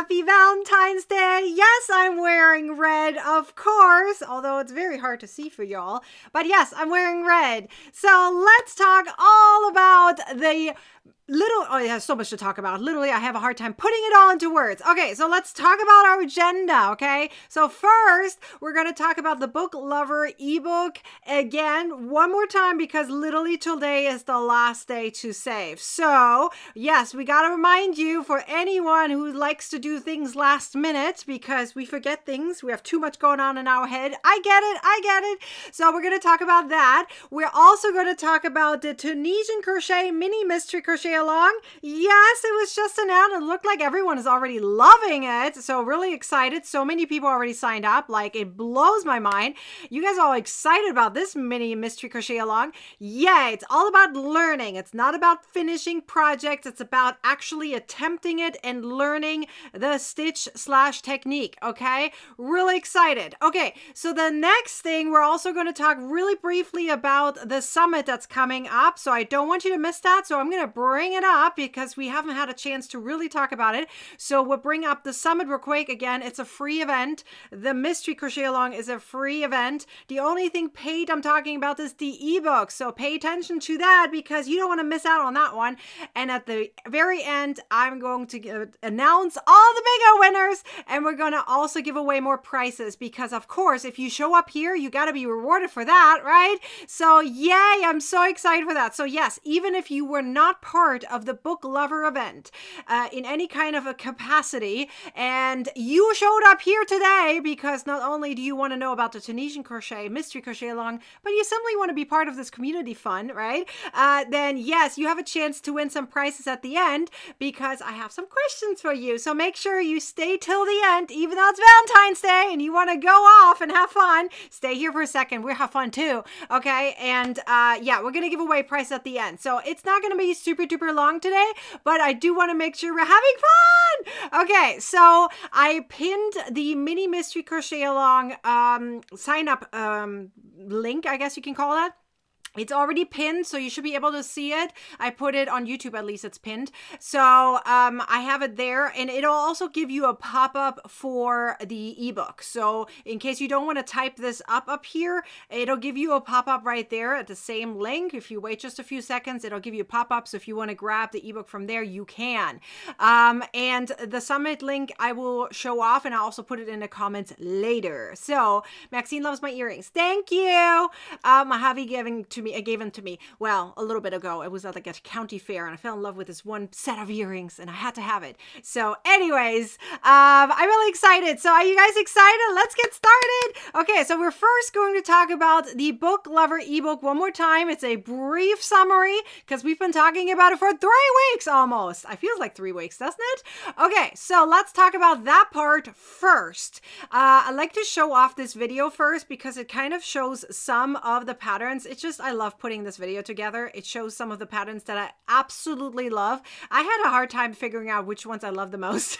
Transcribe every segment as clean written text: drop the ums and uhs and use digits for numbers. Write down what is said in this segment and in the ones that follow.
Happy Valentine's Day. Yes, I'm wearing red, of course, although it's very hard to see for y'all. But yes, I'm wearing red. So let's talk all about the oh, yeah, so much to talk about. Literally, I have a hard time putting it all into words. Okay, so let's talk about our agenda, okay? So first, we're going to talk about the Book Lover ebook again, one more time, because literally today is the last day to save. So, yes, we got to remind you, for anyone who likes to do things last minute, because we forget things, we have too much going on in our head. I get it. So we're going to talk about that. We're also going to talk about the Tunisian crochet mini mystery crochet along. Yes, it was just announced. It looked like everyone is already loving it. So really excited. So many people already signed up. Like, it blows my mind. You guys are all excited about this mini mystery crochet along. Yeah, it's all about learning. It's not about finishing projects. It's about actually attempting it and learning the stitch/technique. Okay, really excited. Okay, so the next thing, we're also going to talk really briefly about the summit that's coming up. So I don't want you to miss that. So I'm going to bring it up because we haven't had a chance to really talk about it. So we'll bring up the summit real quick. Again, it's a free event. The mystery crochet along is a free event. The only thing paid I'm talking about is the ebook. So pay attention to that because you don't want to miss out on that one. And at the very end, I'm going to announce all the bigger winners, and we're going to also give away more prizes because, of course, if you show up here, you got to be rewarded for that, right? So yay, I'm so excited for that. So yes, even if you were not part of the Book Lover event in any kind of a capacity, and you showed up here today because not only do you want to know about the Tunisian crochet mystery crochet along, but you simply want to be part of this community fun, right? Then yes, you have a chance to win some prizes at the end because I have some questions for you. So make sure you stay till the end, even though it's Valentine's Day and you want to go off and have fun. Stay here for a second. We'll have fun too. Okay. And yeah, we're going to give away prizes at the end. So it's not going to be super duper long today, but I do want to make sure we're having fun. Okay. So I pinned the mini mystery crochet along sign up link, I guess you can call that. It's already pinned, so you should be able to see it. I put it on YouTube, at least it's pinned. So I have it there, and it'll also give you a pop-up for the ebook. So in case you don't want to type this up here, it'll give you a pop-up right there at the same link. If you wait just a few seconds, it'll give you a pop-up. So if you want to grab the ebook from there, you can. And the summit link I will show off, and I'll also put it in the comments later. So Maxine loves my earrings. Thank you. Mojave gave them to me, well, a little bit ago. It was at like a county fair, and I fell in love with this one set of earrings, and I had to have it. So anyways, I'm really excited. So are you guys excited? Let's get started. Okay, so we're first going to talk about the Book Lover ebook one more time. It's a brief summary because we've been talking about it for 3 weeks almost. I feel like 3 weeks, doesn't it? Okay, so let's talk about that part first. I like to show off this video first because it kind of shows some of the patterns. It's just, I love putting this video together. It shows some of the patterns that I absolutely love. I had a hard time figuring out which ones I love the most.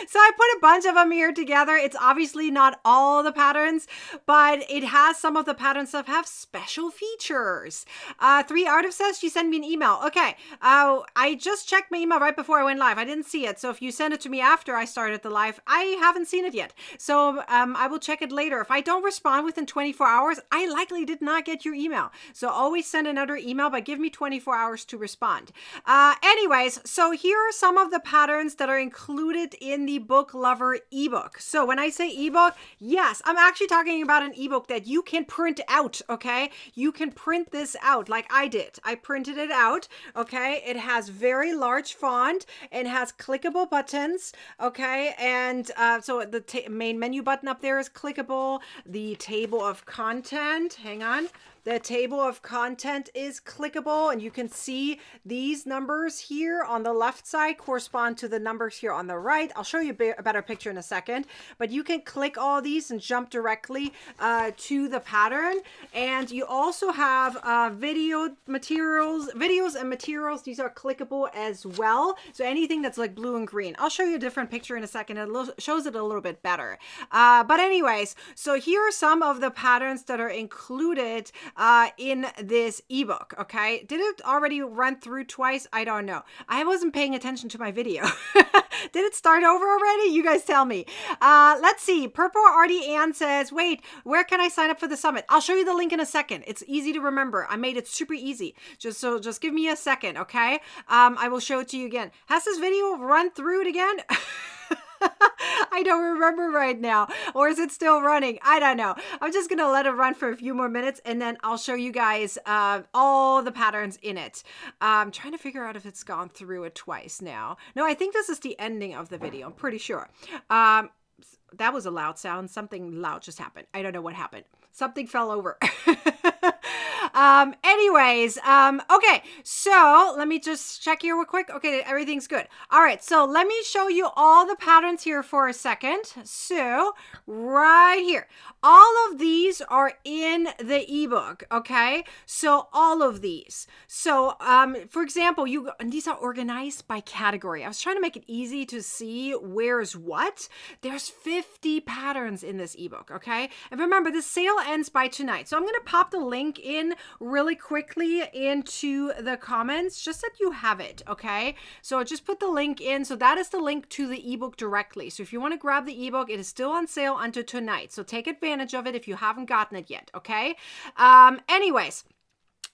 So I put a bunch of them here together. It's obviously not all the patterns, but it has some of the patterns that have special features. 3 Artists says she sent me an email. Okay, I just checked my email right before I went live. I didn't see it. So if you send it to me after I started the live, I haven't seen it yet. So I will check it later. If I don't respond within 24 hours, I likely did not get your email. So always send another email, but give me 24 hours to respond. Anyways, so here are some of the patterns that are included in the Book Lover ebook. So when I say ebook, yes, I'm actually talking about an ebook that you can print out, okay? You can print this out like I did. I printed it out, okay? It has very large font and has clickable buttons, okay? And so the main menu button up there is clickable. The table of content, hang on. The table of content is clickable, and you can see these numbers here on the left side correspond to the numbers here on the right. I'll show you a better picture in a second, but you can click all these and jump directly to the pattern. And you also have videos and materials. These are clickable as well. So anything that's like blue and green. I'll show you a different picture in a second. It shows it a little bit better. But anyways, so here are some of the patterns that are included in this ebook, okay? Did it already run through twice? I don't know. I wasn't paying attention to my video. Did it start over already? You guys tell me. Let's see. Purple Artie Ann says, wait, where can I sign up for the summit? I'll show you the link in a second. It's easy to remember. I made it super easy. Just give me a second, okay? I will show it to you again. Has this video run through it again? I don't remember right now. Or is it still running? I don't know. I'm just going to let it run for a few more minutes and then I'll show you guys all the patterns in it. I'm trying to figure out if it's gone through it twice now. No, I think this is the ending of the video. I'm pretty sure. That was a loud sound. Something loud just happened. I don't know what happened. Something fell over. Okay, so let me just check here real quick. Okay, everything's good. All right, so let me show you all the patterns here for a second. So right here, all of these are in the ebook, okay? So all of these. So for example, and these are organized by category. I was trying to make it easy to see where's what. There's 50 patterns in this ebook, okay? And remember, the sale ends by tonight. So I'm going to pop the link in really quickly into the comments just that you have it, okay? So just put the link in. So that is the link to the ebook directly. So if you want to grab the ebook, it is still on sale until tonight. So take advantage of it if you haven't gotten it yet, okay? Anyways.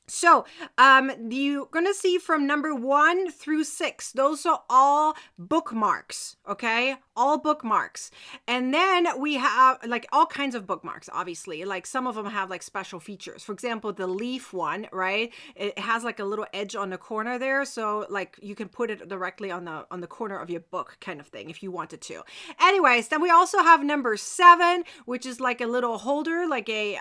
So, you're going to see from number 1 through 6, those are all bookmarks, okay? All bookmarks. And then we have like all kinds of bookmarks, obviously. Like some of them have like special features. For example, the leaf one, right? It has like a little edge on the corner there. So like you can put it directly on the corner of your book kind of thing if you wanted to. Anyways, then we also have number 7, which is like a little holder, like a,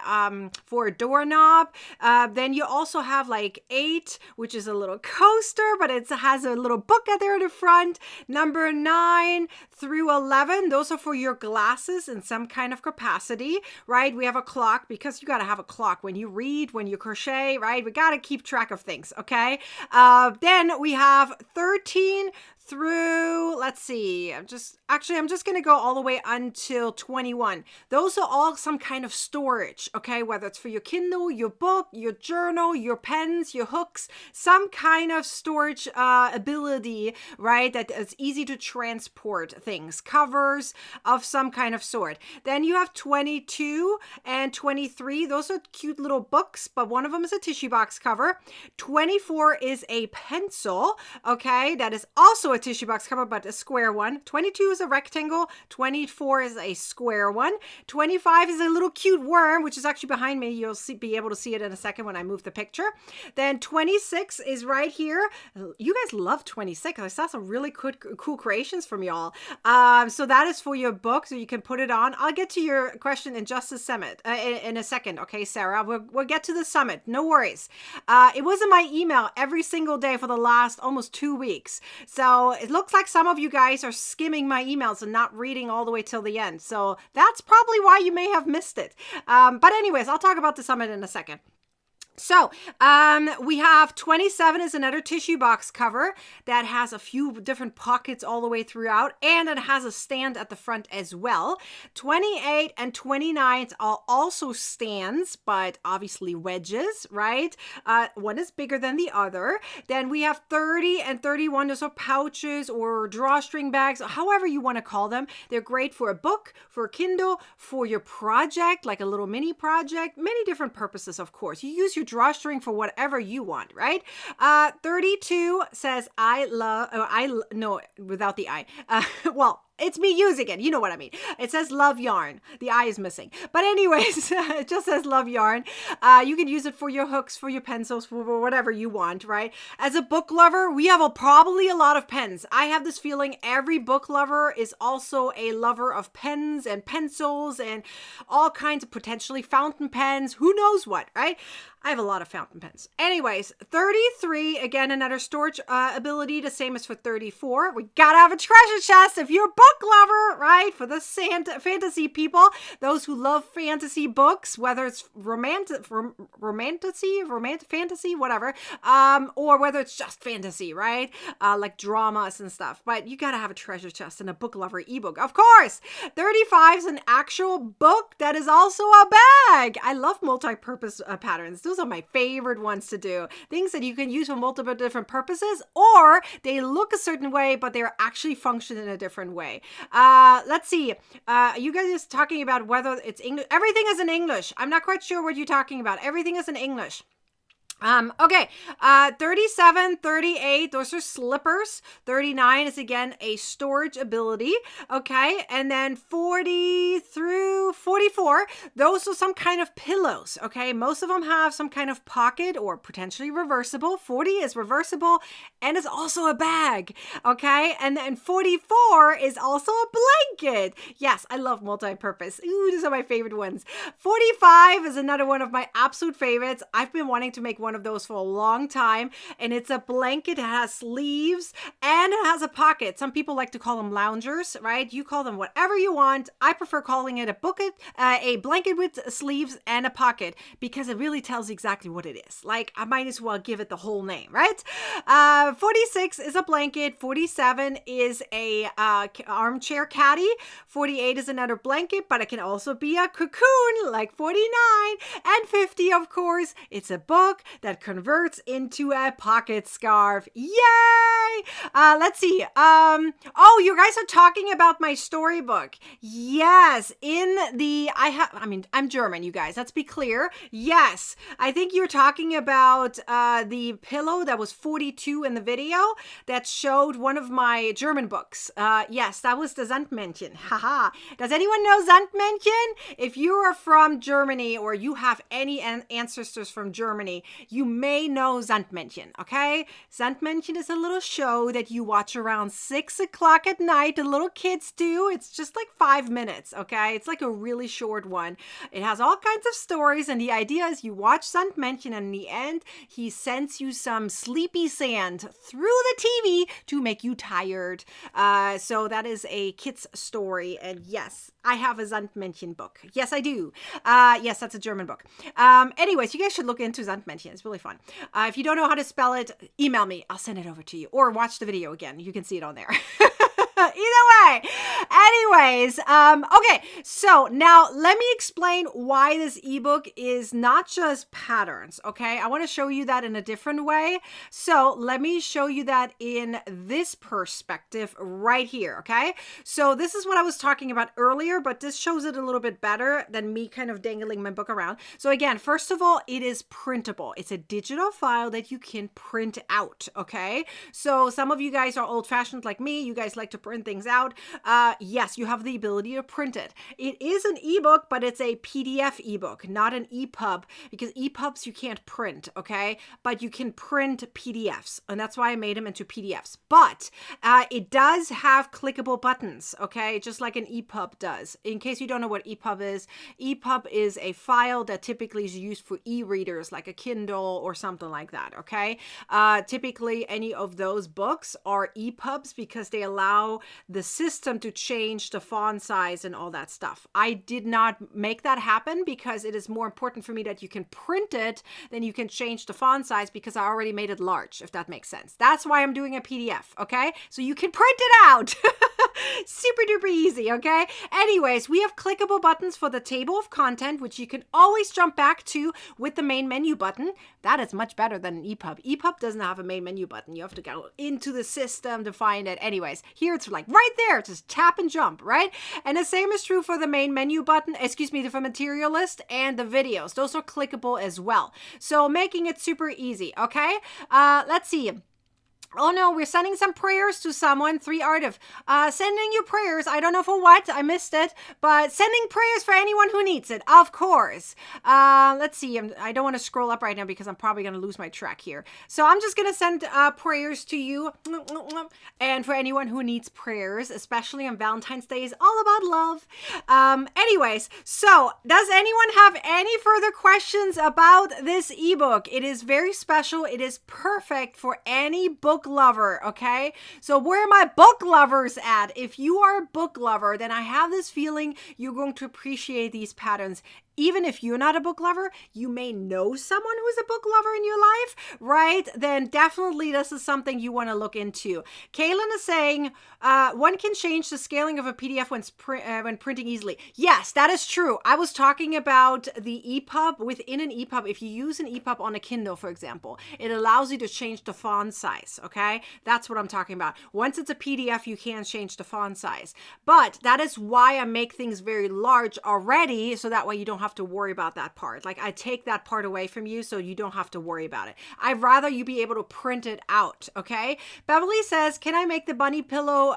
for a doorknob. Then you also have like 8, which is a little coaster, but it has a little book out there in the front. Number 9 through 11, those are for your glasses in some kind of capacity, right? We have a clock because you got to have a clock when you read, when you crochet, right? We got to keep track of things, okay? Then we have 13 through, let's see, I'm just going to go all the way until 21. Those are all some kind of storage, okay? Whether it's for your Kindle, your book, your journal, your pens, your hooks, some kind of storage ability, right? That it's easy to transport things, covers of some kind of sort. Then you have 22 and 23. Those are cute little books, but one of them is a tissue box cover. 24 is a pencil, okay? That is also a tissue box cover, but a square one. 22 is a rectangle. 24 is a square one. 25 is a little cute worm, which is actually behind me. You'll be able to see it in a second when I move the picture. Then 26 is right here. You guys love 26. I saw some really cool creations from y'all. So that is for your book, so you can put it on. I'll get to your question in just a summit, in a second. Okay, Sarah, we'll get to the summit. No worries. It was in my email every single day for the last almost 2 weeks. So it looks like some of you guys are skimming my emails and not reading all the way till the end. So that's probably why you may have missed it. But anyways, I'll talk about the summit in a second. So, we have 27 is another tissue box cover that has a few different pockets all the way throughout, and it has a stand at the front as well. 28 and 29 are also stands, but obviously wedges, right? One is bigger than the other. Then we have 30 and 31. Those are pouches or drawstring bags, however you want to call them. They're great for a book, for a Kindle, for your project, like a little mini project, many different purposes, of course. You use your drawstring for whatever you want, right? 32 says no, without the I. Well, it's me using it. You know what I mean. It says love yarn. The I is missing. But anyways, it just says love yarn. You can use it for your hooks, for your pencils, for whatever you want, right? As a book lover, we have probably a lot of pens. I have this feeling every book lover is also a lover of pens and pencils and all kinds of potentially fountain pens. Who knows what, right? I have a lot of fountain pens. Anyways, 33, again, another storage ability, the same as for 34. We gotta have a treasure chest if you're a book book lover, right? For the fantasy people, those who love fantasy books, whether it's fantasy, whatever, or whether it's just fantasy, right? Like dramas and stuff. But you gotta have a treasure chest and a book lover ebook, of course. 35 is an actual book that is also a bag. I love multi-purpose patterns. Those are my favorite ones to do. Things that you can use for multiple different purposes, or they look a certain way, but they're actually function in a different way. Let's see. You guys are talking about whether it's English. Everything is in English. I'm not quite sure what you're talking about. Everything is in English. Okay, 37, 38, those are slippers. 39 is again a storage ability. Okay, and then 40 through 44, those are some kind of pillows. Okay, most of them have some kind of pocket or potentially reversible. 40 is reversible and it's also a bag. Okay, and then 44 is also a blanket. Yes, I love multi-purpose. Ooh, these are my favorite ones. 45 is another one of my absolute favorites. I've been wanting to make one of those for a long time, and it's a blanket. It has sleeves and it has a pocket. Some people like to call them loungers, right? You call them whatever you want. I prefer calling it a blanket with sleeves and a pocket because it really tells exactly what it is. Like, I might as well give it the whole name, right? 46 is a blanket. 47 is a armchair caddy. 48 is another blanket, but it can also be a cocoon like 49. And 50, of course, it's a book that converts into a pocket scarf. Yay! Let's see. Oh, you guys are talking about my storybook. Yes, I'm German, you guys. Let's be clear. Yes, I think you're talking about the pillow that was 42 in the video that showed one of my German books. Yes, that was the Sandmännchen. Haha. Does anyone know Sandmännchen? If you are from Germany or you have any ancestors from Germany, you may know Sandmännchen, okay? Sandmännchen is a little show that you watch around 6 o'clock at night. The little kids do. It's just like 5 minutes, okay? It's like a really short one. It has all kinds of stories, and the idea is you watch Sandmännchen, and in the end, he sends you some sleepy sand through the TV to make you tired. So that is a kid's story, and yes, I have a Sandmännchen book. Yes, I do. Yes, that's a German book. Anyways, you guys should look into Sandmännchen. It's really fun. If you don't know how to spell it, email me. I'll send it over to you. Or watch the video again. You can see it on there. Either way. Anyways, okay, so now let me explain why this ebook is not just patterns, okay? I want to show you that in a different way. So let me show you that in this perspective right here, okay? So this is what I was talking about earlier, but this shows it a little bit better than me kind of dangling my book around. So again, first of all, it is printable. It's a digital file that you can print out, okay? So some of you guys are old-fashioned like me. You guys like to print things out. Yes, you have the ability to print it. It is an ebook, but it's a PDF ebook, not an EPUB, because EPUBs you can't print, okay? But you can print PDFs, and that's why I made them into PDFs. But it does have clickable buttons, okay? Just like an EPUB does. In case you don't know what EPUB is a file that typically is used for e-readers, like a Kindle or something like that, okay? Typically, any of those books are EPUBs because they allow the system to change the font size and all that stuff. I did not make that happen because it is more important for me that you can print it than you can change the font size because I already made it large, if that makes sense. That's why I'm doing a PDF, okay? So you can print it out. Super duper easy, okay? Anyways, we have clickable buttons for the table of content, which you can always jump back to with the main menu button. That is much better than an EPUB. EPUB doesn't have a main menu button. You have to go into the system to find it. Anyways, here it's like right there, just tap and jump, right? And the same is true for the main menu button, for material list and the videos. Those are clickable as well. So making it super easy, okay? Let's see. Oh no, we're sending some prayers to someone. 3 Artif. Sending you prayers. I don't know for what. I missed it. But sending prayers for anyone who needs it. Of course. Let's see. I don't want to scroll up right now because I'm probably going to lose my track here. So I'm just going to send prayers to you. And for anyone who needs prayers, especially on Valentine's Day, is all about love. Anyways, so does anyone have any further questions about this ebook? It is very special. It is perfect for any book book lover, okay? So where are my book lovers at? If you are a book lover, then I have this feeling you're going to appreciate these patterns. Even if you're not a book lover, you may know someone who's a book lover in your life, right? Then definitely this is something you want to look into. Kaylin is saying, one can change the scaling of a PDF when printing easily. Yes, that is true. I was talking about the EPUB. Within an EPUB, if you use an EPUB on a Kindle, for example, it allows you to change the font size, okay? That's what I'm talking about. Once it's a PDF, you can change the font size. But that is why I make things very large already, so that way you don't have to worry about that part. Like I take that part away from you so you don't have to worry about it. I'd rather you be able to print it out, okay? Beverly says, can I make the bunny pillow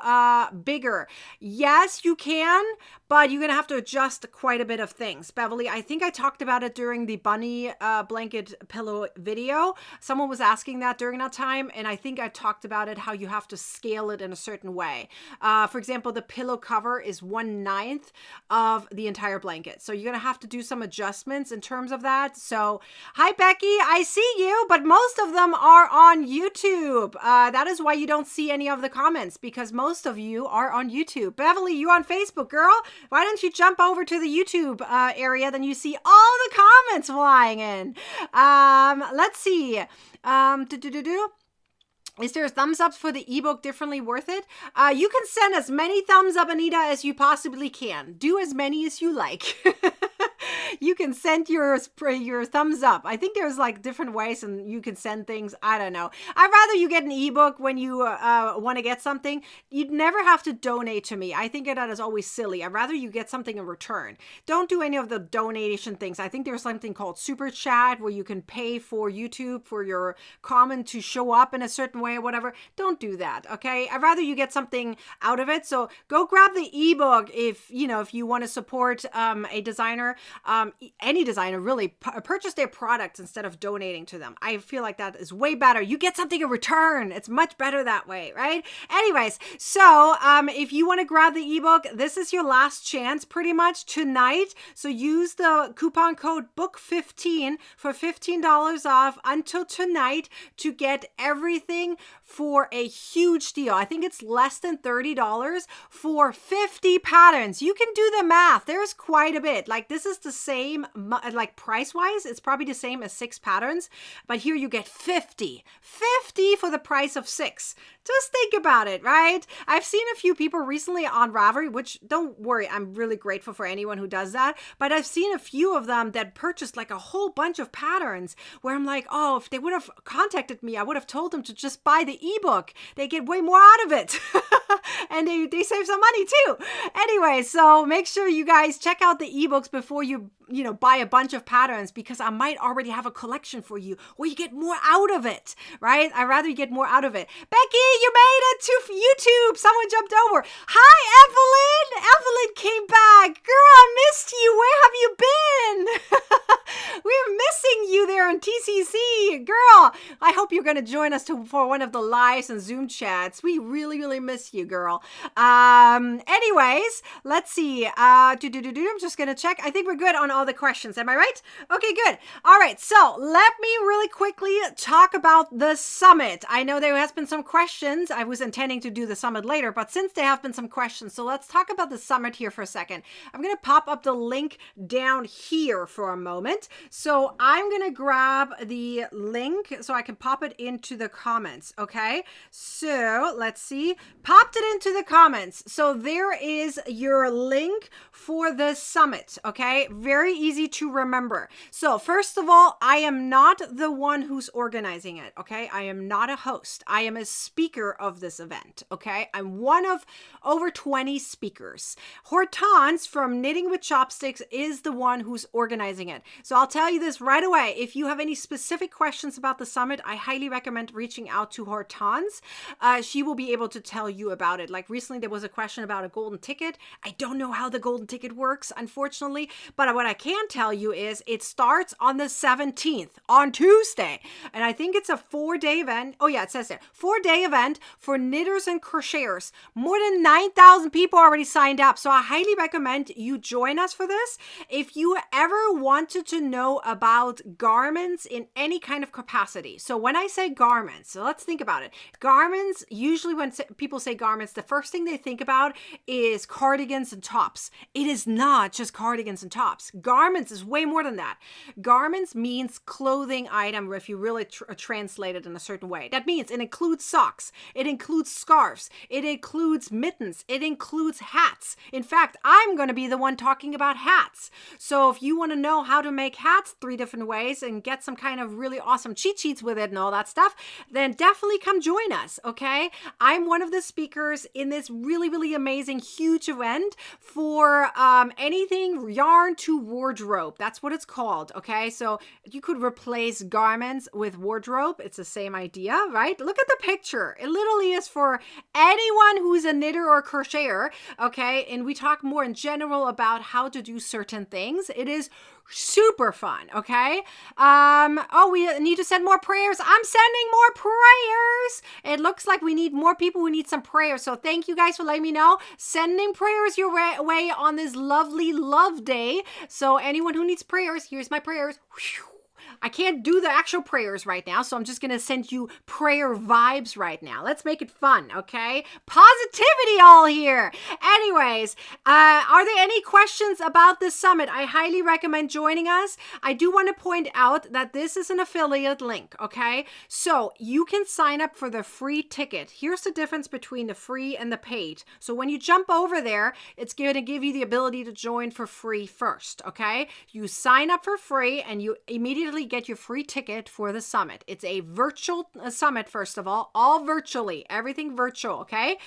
bigger? Yes, you can, but you're going to have to adjust quite a bit of things. Beverly, I think I talked about it during the bunny blanket pillow video. Someone was asking that during that time, and I think I talked about it, how you have to scale it in a certain way. For example, the pillow cover is 1/9 of the entire blanket. So you're going to have to do some adjustments in terms of that. So, hi, Becky, I see you, but most of them are on YouTube. That is why you don't see any of the comments, because most of you are on YouTube. Beverly, you on Facebook, girl? Why don't you jump over to the YouTube area? Then you see all the comments flying in. Let's see. Is there a thumbs up for the ebook differently worth it? You can send as many thumbs up, Anita, as you possibly can. Do as many as you like. You can send your thumbs up. I think there's like different ways and you can send things. I don't know. I'd rather you get an ebook when you want to get something. You'd never have to donate to me. I think that is always silly. I'd rather you get something in return. Don't do any of the donation things. I think there's something called Super Chat where you can pay for YouTube for your comment to show up in a certain way or whatever. Don't do that, okay? I'd rather you get something out of it. So go grab the ebook if you want to support a designer. Any designer really, purchase their products instead of donating to them. I feel like that is way better. You get something in return. It's much better that way, right? Anyways, so if you want to grab the ebook, this is your last chance pretty much tonight. So use the coupon code BOOK15 for $15 off until tonight to get everything for a huge deal. I think it's less than $30 for 50 patterns. You can do the math. There's quite a bit. Like this is the same, like price wise, it's probably the same as 6 patterns, but here you get 50 for the price of 6. Just think about it, right? I've seen a few people recently on Ravelry, which don't worry, I'm really grateful for anyone who does that. But I've seen a few of them that purchased like a whole bunch of patterns where I'm like, oh, if they would have contacted me, I would have told them to just buy the ebook. They get way more out of it. And they save some money too. Anyway, so make sure you guys check out the ebooks before you buy a bunch of patterns, because I might already have a collection for you where you get more out of it, right? I'd rather you get more out of it. Becky, you made it to YouTube. Someone jumped over. Hi, Evelyn. Evelyn came back. Girl, I missed you. Where have you been? We're missing you there on TCC. Girl, I hope you're going to join us for one of the lives and Zoom chats. We really, really miss you, girl. Anyways, let's see. I'm just going to check. I think we're good on all the questions. Am I right? Okay, good. All right. So let me really quickly talk about the summit. I know there has been some questions. I was intending to do the summit later, but since there have been some questions, so let's talk about the summit here for a second. I'm going to pop up the link down here for a moment. So I'm going to grab the link so I can pop it into the comments. Okay. So let's see. Popped it into the comments. So there is your link for the summit. Okay. Very easy to remember. So first of all, I am not the one who's organizing it. Okay. I am not a host. I am a speaker of this event. Okay. I'm one of over 20 speakers. Hortense from Knitting with Chopsticks is the one who's organizing it. So I'll tell you this right away. If you have any specific questions about the summit, I highly recommend reaching out to Hortense. She will be able to tell you about it. Like recently there was a question about a golden ticket. I don't know how the golden ticket works, unfortunately, but what I can tell you is it starts on the 17th, on Tuesday. And I think it's a 4-day event. Oh yeah, it says there, 4-day event for knitters and crocheters. More than 9,000 people already signed up. So I highly recommend you join us for this. If you ever wanted to to know about garments in any kind of capacity. So when I say garments, so let's think about it. Garments, usually when people say garments, the first thing they think about is cardigans and tops. It is not just cardigans and tops. Garments is way more than that. Garments means clothing item, if you really translate it in a certain way. That means it includes socks, it includes scarves, it includes mittens, it includes hats. In fact, I'm going to be the one talking about hats. So if you want to know how to make hats 3 different ways and get some kind of really awesome cheat sheets with it and all that stuff, then definitely come join us, okay? I'm one of the speakers in this really, really amazing, huge event for anything yarn to wardrobe. That's what it's called, okay? So you could replace garments with wardrobe. It's the same idea, right? Look at the picture. It literally is for anyone who's a knitter or crocheter, okay? And we talk more in general about how to do certain things. It is super fun, okay? Oh, we need to send more prayers. I'm sending more prayers. It looks like we need more people who need some prayers. So thank you guys for letting me know. Sending prayers your way on this lovely love day. So anyone who needs prayers, here's my prayers. Whew. I can't do the actual prayers right now, so I'm just going to send you prayer vibes right now. Let's make it fun, okay? Positivity all here. Anyways, are there any questions about this summit? I highly recommend joining us. I do want to point out that this is an affiliate link, okay? So you can sign up for the free ticket. Here's the difference between the free and the paid. So when you jump over there, it's going to give you the ability to join for free first, okay? You sign up for free and you immediately get your free ticket for the summit. It's a virtual summit, first of all virtually, everything virtual, okay?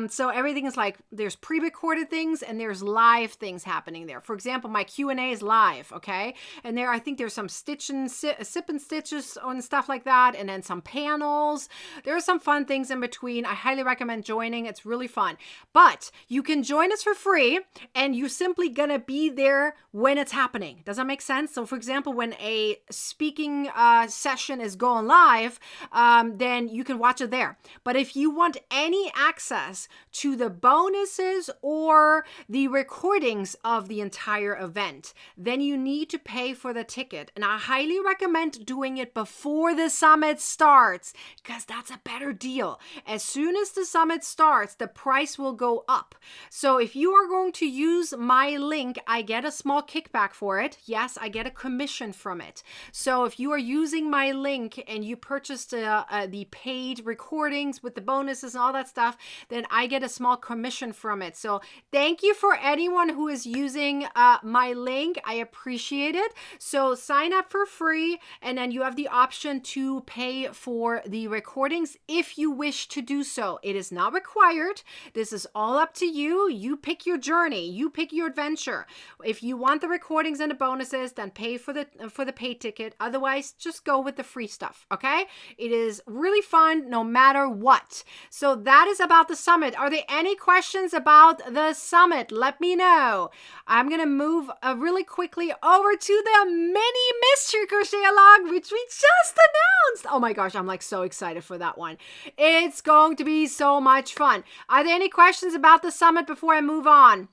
So everything is like, there's pre-recorded things and there's live things happening there. For example, my Q&A is live, okay? And there, I think there's some sip and stitches and stuff like that, and then some panels. There are some fun things in between. I highly recommend joining. It's really fun. But you can join us for free, and you're simply gonna be there when it's happening. Does that make sense? So for example, when a speaking session is going live, then you can watch it there. But if you want any access to the bonuses or the recordings of the entire event, then you need to pay for the ticket. And I highly recommend doing it before the summit starts, because that's a better deal. As soon as the summit starts, the price will go up. So if you are going to use my link, I get a small kickback for it. Yes, I get a commission from it. So if you are using my link and you purchase the paid recordings with the bonuses and all that stuff, then I get a small commission from it. So thank you for anyone who is using my link. I appreciate it. So sign up for free, and then you have the option to pay for the recordings if you wish to do so. It is not required. This is all up to you. You pick your journey. You pick your adventure. If you want the recordings and the bonuses, then pay for the paid ticket. Otherwise, just go with the free stuff, okay? It is really fun no matter what. So that is about the summit. Are there any questions about the summit? Let me know. I'm going to move really quickly over to the mini mystery crochet along, which we just announced. Oh my gosh, I'm like so excited for that one. It's going to be so much fun. Are there any questions about the summit before I move on?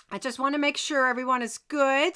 I just want to make sure everyone is good.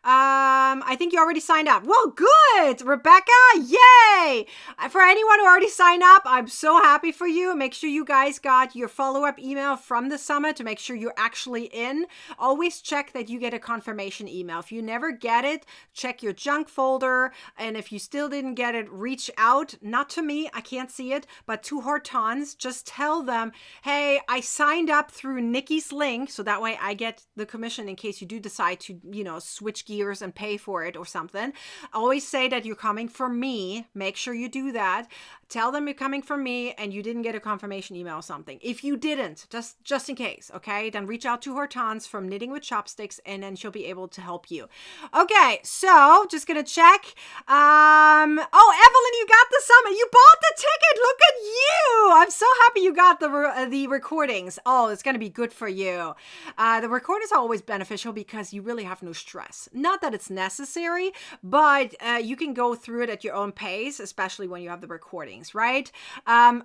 I think you already signed up. Well, good, Rebecca. Yay. For anyone who already signed up, I'm so happy for you. Make sure you guys got your follow-up email from the summit to make sure you're actually in. Always check that you get a confirmation email. If you never get it, check your junk folder. And if you still didn't get it, reach out. Not to me, I can't see it, but to Hortons. Just tell them, hey, I signed up through Nikki's link, so that way I get the commission in case you do decide to, switch gears and pay for it or something. Always say that you're coming from me. Make sure you do that. Tell them you're coming from me and you didn't get a confirmation email or something. If you didn't, just in case, okay, then reach out to Hortense from Knitting with Chopsticks and then she'll be able to help you. Okay, so just gonna check. Oh, Evelyn, you got the summit. You bought the ticket. Look at you. I'm so happy you got the recordings. Oh, it's gonna be good for you. The recordings is always beneficial because you really have no stress. Not that it's necessary, but you can go through it at your own pace, especially when you have the recordings, right?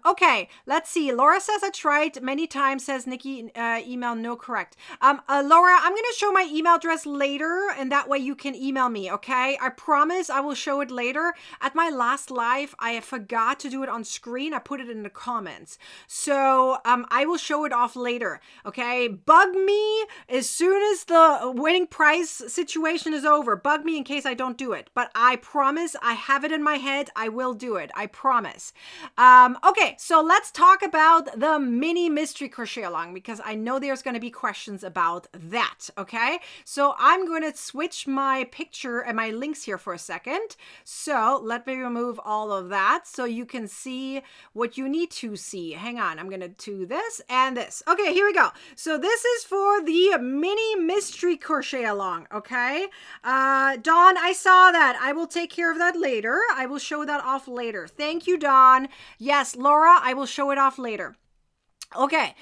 Okay, let's see. Laura says I tried many times, says Nikki, email no correct. Laura, I'm going to show my email address later, and that way you can email me, okay? I promise I will show it later. At my last live, I forgot to do it on screen. I put it in the comments. So I will show it off later, okay? Bug me as soon as the winning prize situation is over. Bug me in case I don't do it. But I promise I have it in my head. I will do it. I promise. Okay, so let's talk about the mini mystery crochet along because I know there's going to be questions about that, okay? So I'm going to switch my picture and my links here for a second. So let me remove all of that so you can see what you need to see. Hang on, I'm going to do this and this. Okay, here we go. So this is for the mini mystery crochet along, okay? Dawn, I saw that. I will take care of that later. I will show that off later. Thank you, Dawn. Yes, Laura, I will show it off later. Okay,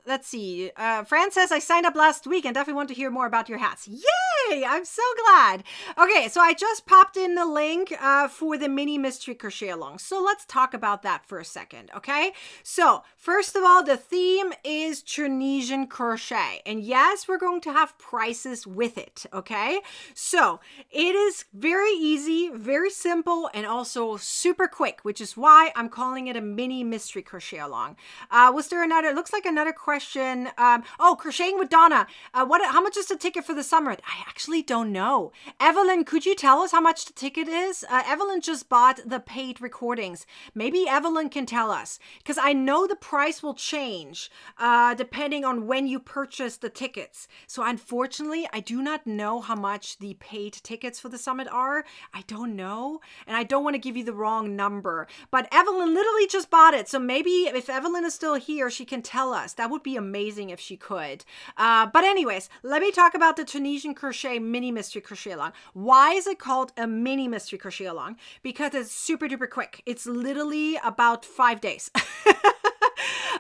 let's see. Fran says, I signed up last week and definitely want to hear more about your hats. Yay! I'm so glad. Okay, so I just popped in the link for the mini mystery crochet along. So let's talk about that for a second, okay? So first of all, the theme is Tunisian crochet. And yes, we're going to have prices with it, okay? So it is very easy, very simple, and also super quick, which is why I'm calling it a mini mystery crochet along. Was there another, looks like another question. Crocheting with Donna. How much is the ticket for the summer? I actually don't know. Evelyn, could you tell us how much the ticket is? Evelyn just bought the paid recordings. Maybe Evelyn can tell us because I know the price will change depending on when you purchase the tickets. So unfortunately, I do not know how much the paid tickets for the summit are. I don't know. And I don't want to give you the wrong number. But Evelyn literally just bought it. So maybe if Evelyn is still here, she can tell us. That would be amazing if she could. But anyways, let me talk about the Tunisian crochet mini mystery crochet along. Why is it called a mini mystery crochet along? Because it's super duper quick. It's literally about 5 days.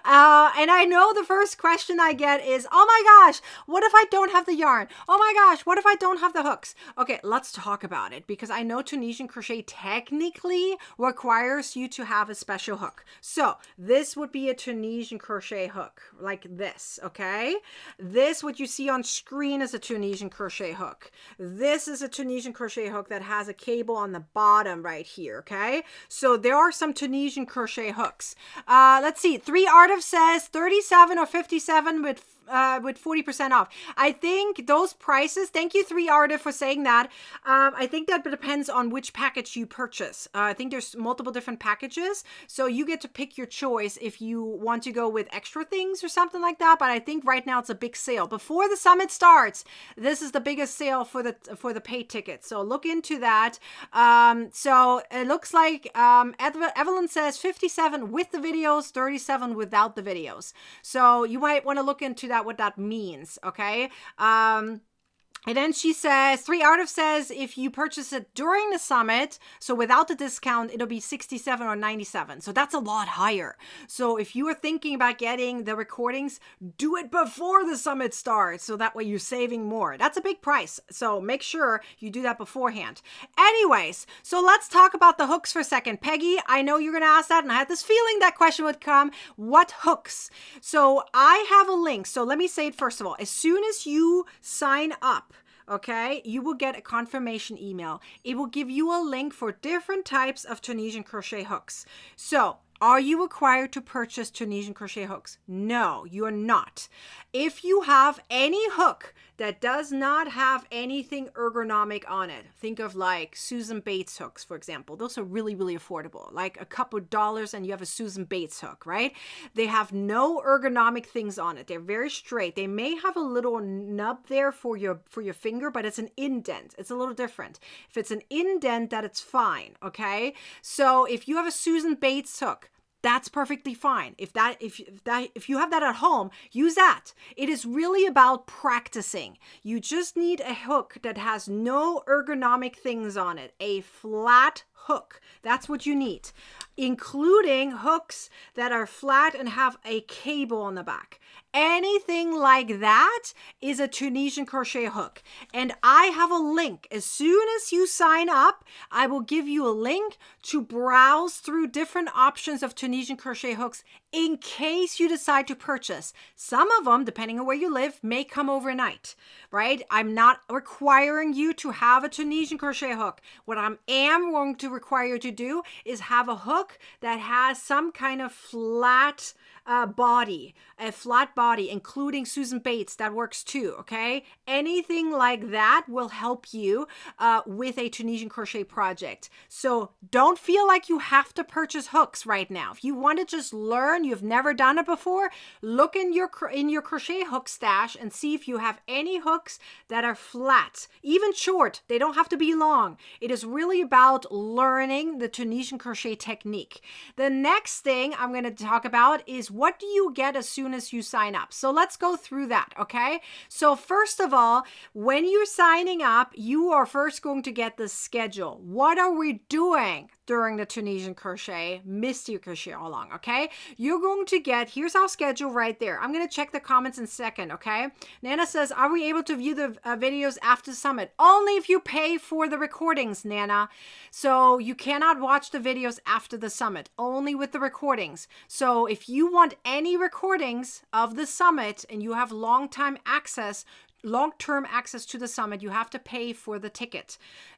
And I know the first question I get is, oh my gosh, what if I don't have the yarn? Oh my gosh, what if I don't have the hooks? Okay, let's talk about it because I know Tunisian crochet technically requires you to have a special hook. So this would be a Tunisian crochet hook like this, okay? This, what you see on screen, is a Tunisian crochet hook. This is a Tunisian crochet hook that has a cable on the bottom right here, okay? So there are some Tunisian crochet hooks. Let's see, 3 Artif says 37 or 57 with 40% off. I think those prices, thank you 3 Artif for saying that. I think that depends on which package you purchase. I think there's multiple different packages, so you get to pick your choice if you want to go with extra things or something like that. But I think right now it's a big sale. Before the summit starts, this is the biggest sale for the paid tickets. So look into that. So it looks like Evelyn says 57 with the videos, 37 without the videos. So you might want to look into that, what that means, okay? And then she says, 3 Artif says, if you purchase it during the summit, so without the discount, it'll be 67 or 97. So that's a lot higher. So if you are thinking about getting the recordings, do it before the summit starts. So that way you're saving more. That's a big price. So make sure you do that beforehand. Anyways, so let's talk about the hooks for a second. Peggy, I know you're going to ask that, and I had this feeling that question would come. What hooks? So I have a link. So let me say it first of all. As soon as you sign up, okay, you will get a confirmation email. It will give you a link for different types of Tunisian crochet hooks. So are you required to purchase Tunisian crochet hooks? No, you are not. If you have any hook that does not have anything ergonomic on it, think of like Susan Bates hooks, for example. Those are really, really affordable, like a couple of dollars and you have a Susan Bates hook, right? They have no ergonomic things on it. They're very straight. They may have a little nub there for your finger, but it's an indent. It's a little different. If it's an indent, that it's fine, okay? So if you have a Susan Bates hook, that's perfectly fine. If you have that at home, use that. It is really about practicing. You just need a hook that has no ergonomic things on it. A flat hook. That's what you need. including hooks that are flat and have a cable on the back. Anything like that is a Tunisian crochet hook. And I have a link. As soon as you sign up, I will give you a link to browse through different options of Tunisian crochet hooks in case you decide to purchase. Some of them, depending on where you live, may come overnight, right? I'm not requiring you to have a Tunisian crochet hook. What I am going to require you to do is have a hook that has some kind of flat body, a flat body, including Susan Bates. That works too, okay? Anything like that will help you with a Tunisian crochet project. So don't feel like you have to purchase hooks right now. If you want to just learn, you've never done it before, look in your crochet hook stash and see if you have any hooks that are flat, even short. They don't have to be long. It is really about learning the Tunisian crochet technique. The next thing I'm going to talk about is what do you get as soon as you sign up? So let's go through that, okay? So first of all, when you're signing up, you are first going to get the schedule. What are we doing during the Tunisian crochet mystery crochet along, okay? You're going to get, here's our schedule right there. I'm going to check the comments in a second, okay? Nana says, are we able to view the videos after the summit? Only if you pay for the recordings, Nana. So you cannot watch the videos after the summit, only with the recordings. So if you want any recordings of the summit and you have long-term access to the summit, you have to pay for the ticket.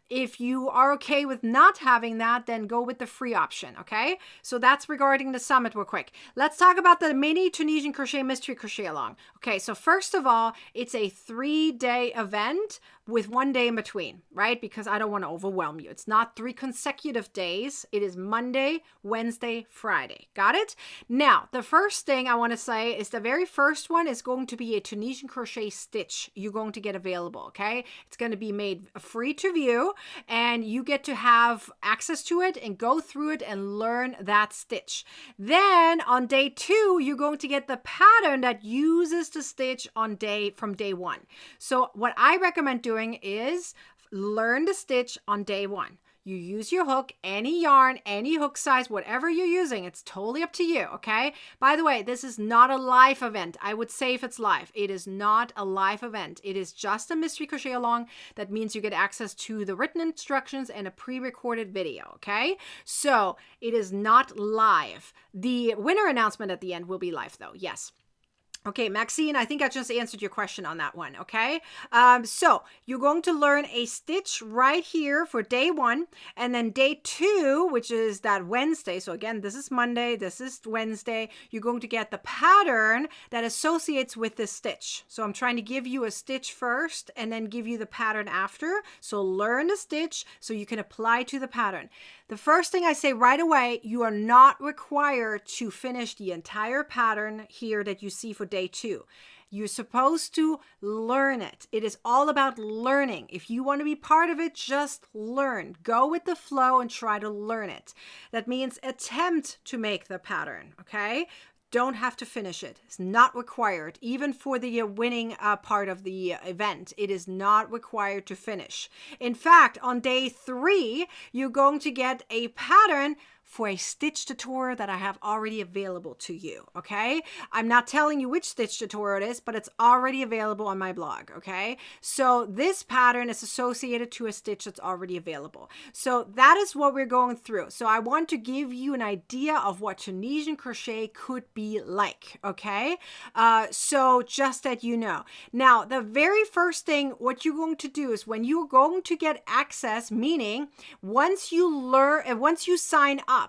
If you are okay with not having that, then go with the free option, okay? So that's regarding the summit real quick. Let's talk about the mini Tunisian crochet mystery crochet along. Okay, so first of all, it's a 3-day event with 1 day in between, right? Because I don't want to overwhelm you. It's not 3 consecutive days. It is Monday, Wednesday, Friday. Got it? Now, the first thing I want to say is the very first one is going to be a Tunisian crochet stitch you're going to get available, okay? It's going to be made free to view, and you get to have access to it and go through it and learn that stitch. Then on day 2, you're going to get the pattern that uses the stitch from day 1. So what I recommend doing is learn the stitch on day 1. You use your hook, any yarn, any hook size, whatever you're using. It's totally up to you, okay? By the way, this is not a live event. I would say if it's live. It is not a live event. It is just a mystery crochet along. That means you get access to the written instructions and a pre-recorded video, okay? So it is not live. The winner announcement at the end will be live though, yes. Okay, Maxine, I think I just answered your question on that one, okay? So you're going to learn a stitch right here for day 1, and then day 2, which is that Wednesday. So again, this is Monday, this is Wednesday. You're going to get the pattern that associates with this stitch. So I'm trying to give you a stitch first and then give you the pattern after. So learn the stitch so you can apply to the pattern. The first thing I say right away, you are not required to finish the entire pattern here that you see for day 2. You're supposed to learn it. It is all about learning. If you want to be part of it, just learn. Go with the flow and try to learn it. That means attempt to make the pattern, okay? Don't have to finish it. It's not required. Even for the winning part of the event, it is not required to finish. In fact, on day 3, you're going to get a pattern for a stitch tutorial that I have already available to you, okay? I'm not telling you which stitch tutorial it is, but it's already available on my blog, okay? So this pattern is associated to a stitch that's already available. So that is what we're going through. So I want to give you an idea of what Tunisian crochet could be like, okay? So just that you know. Now, the very first thing, what you're going to do is when you're going to get access, meaning once you sign up,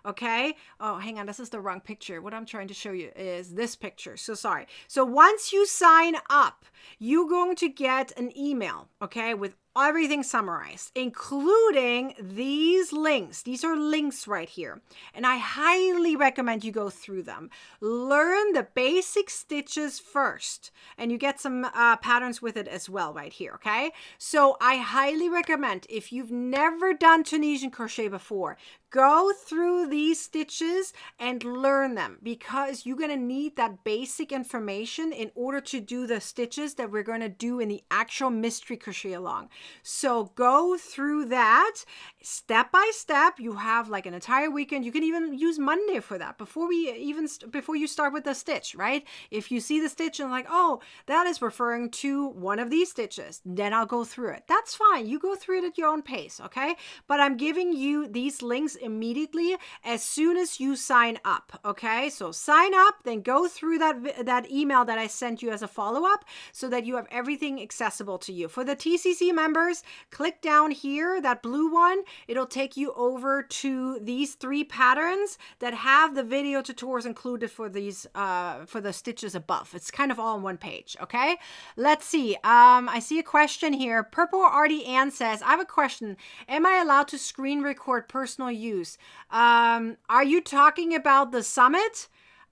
okay? Oh, hang on, this is the wrong picture. What I'm trying to show you is this picture. So sorry. So once you sign up, you're going to get an email, okay, with everything summarized, including these links. These are links right here. And I highly recommend you go through them. Learn the basic stitches first. And you get some patterns with it as well right here, okay? So I highly recommend, if you've never done Tunisian crochet before, go through these stitches and learn them, because you're going to need that basic information in order to do the stitches that we're going to do in the actual mystery crochet along. So go through that step by step. You have like an entire weekend. You can even use Monday for that before you start with the stitch, right? If you see the stitch and like, oh, that is referring to one of these stitches, then I'll go through it. That's fine. You go through it at your own pace, okay? But I'm giving you these links immediately as soon as you sign up, okay? So sign up, then go through that email that I sent you as a follow-up so that you have everything accessible to you. For the TCC members, click down here, that blue one. It'll take you over to these 3 patterns that have the video tutorials included for these for the stitches above. It's kind of all on one page, okay? Let's see. I see a question here. Purple Artie Ann says, I have a question. Am I allowed to screen record personal use? Are you talking about the summit?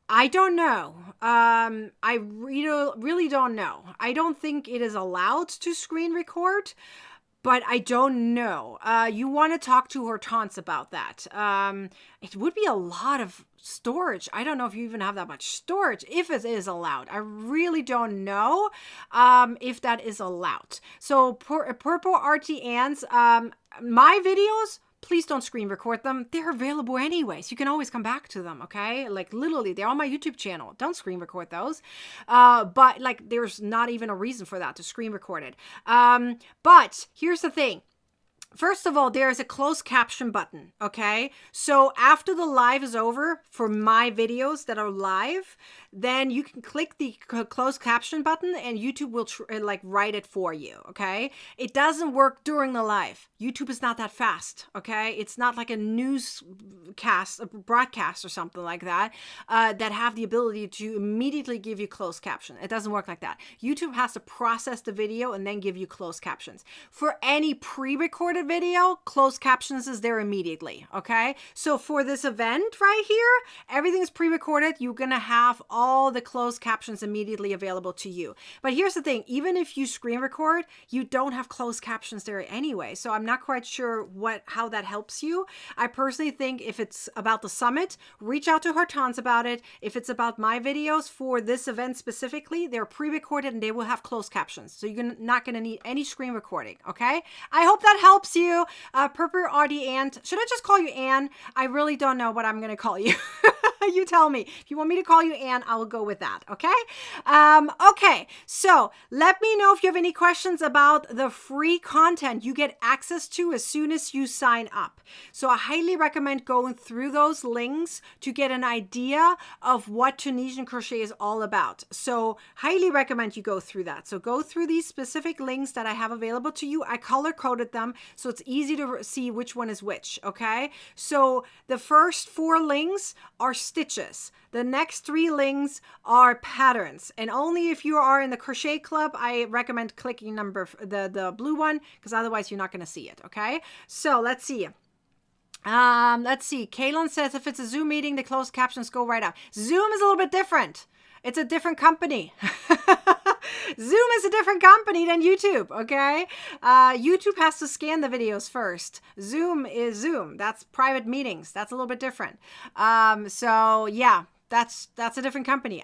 I don't know. I really don't know. I don't think it is allowed to screen record, but I don't know. You want to talk to Hortense about that. It would be a lot of storage. I don't know if you even have that much storage, if it is allowed. I really don't know if that is allowed. So Purple Archie Ann's, my videos, please don't screen record them. They're available anyways. You can always come back to them, okay? Like literally, they're on my YouTube channel. Don't screen record those. But like, there's not even a reason for that to screen record it. But here's the thing. First of all, there's a closed caption button, okay? So after the live is over, for my videos that are live, then you can click the closed caption button and YouTube will like write it for you, okay? It doesn't work during the live. YouTube is not that fast, okay? It's not like a newscast, a broadcast or something like that, that have the ability to immediately give you closed caption. It doesn't work like that. YouTube has to process the video and then give you closed captions. For any pre-recorded video, closed captions is there immediately, okay? So for this event right here, everything's pre-recorded. You're gonna have all the closed captions immediately available to you. But here's the thing, even if you screen record, you don't have closed captions there anyway. So I'm not quite sure how that helps you. I personally think if it's about the summit, reach out to Hortense about it. If it's about my videos for this event specifically, they're pre-recorded and they will have closed captions. So you're not gonna need any screen recording, okay? I hope that helps you. Purple Audie Ann. Should I just call you Ann? I really don't know what I'm gonna call you. You tell me. If you want me to call you Ann, I will go with that, okay? Okay, so let me know if you have any questions about the free content you get access to as soon as you sign up. So I highly recommend going through those links to get an idea of what Tunisian crochet is all about. So highly recommend you go through that. So go through these specific links that I have available to you. I color-coded them, so it's easy to see which one is which, okay? So the first 4 links are stitches. The next 3 links are patterns. And only if you are in the crochet club, I recommend clicking the blue one, because otherwise you're not going to see it, okay? So let's see. Kaylin says if it's a Zoom meeting, the closed captions go right up. Zoom is a little bit different. It's a different company. Zoom is a different company than YouTube, okay? YouTube has to scan the videos first. Zoom is Zoom. That's private meetings. That's a little bit different. So yeah, that's a different company.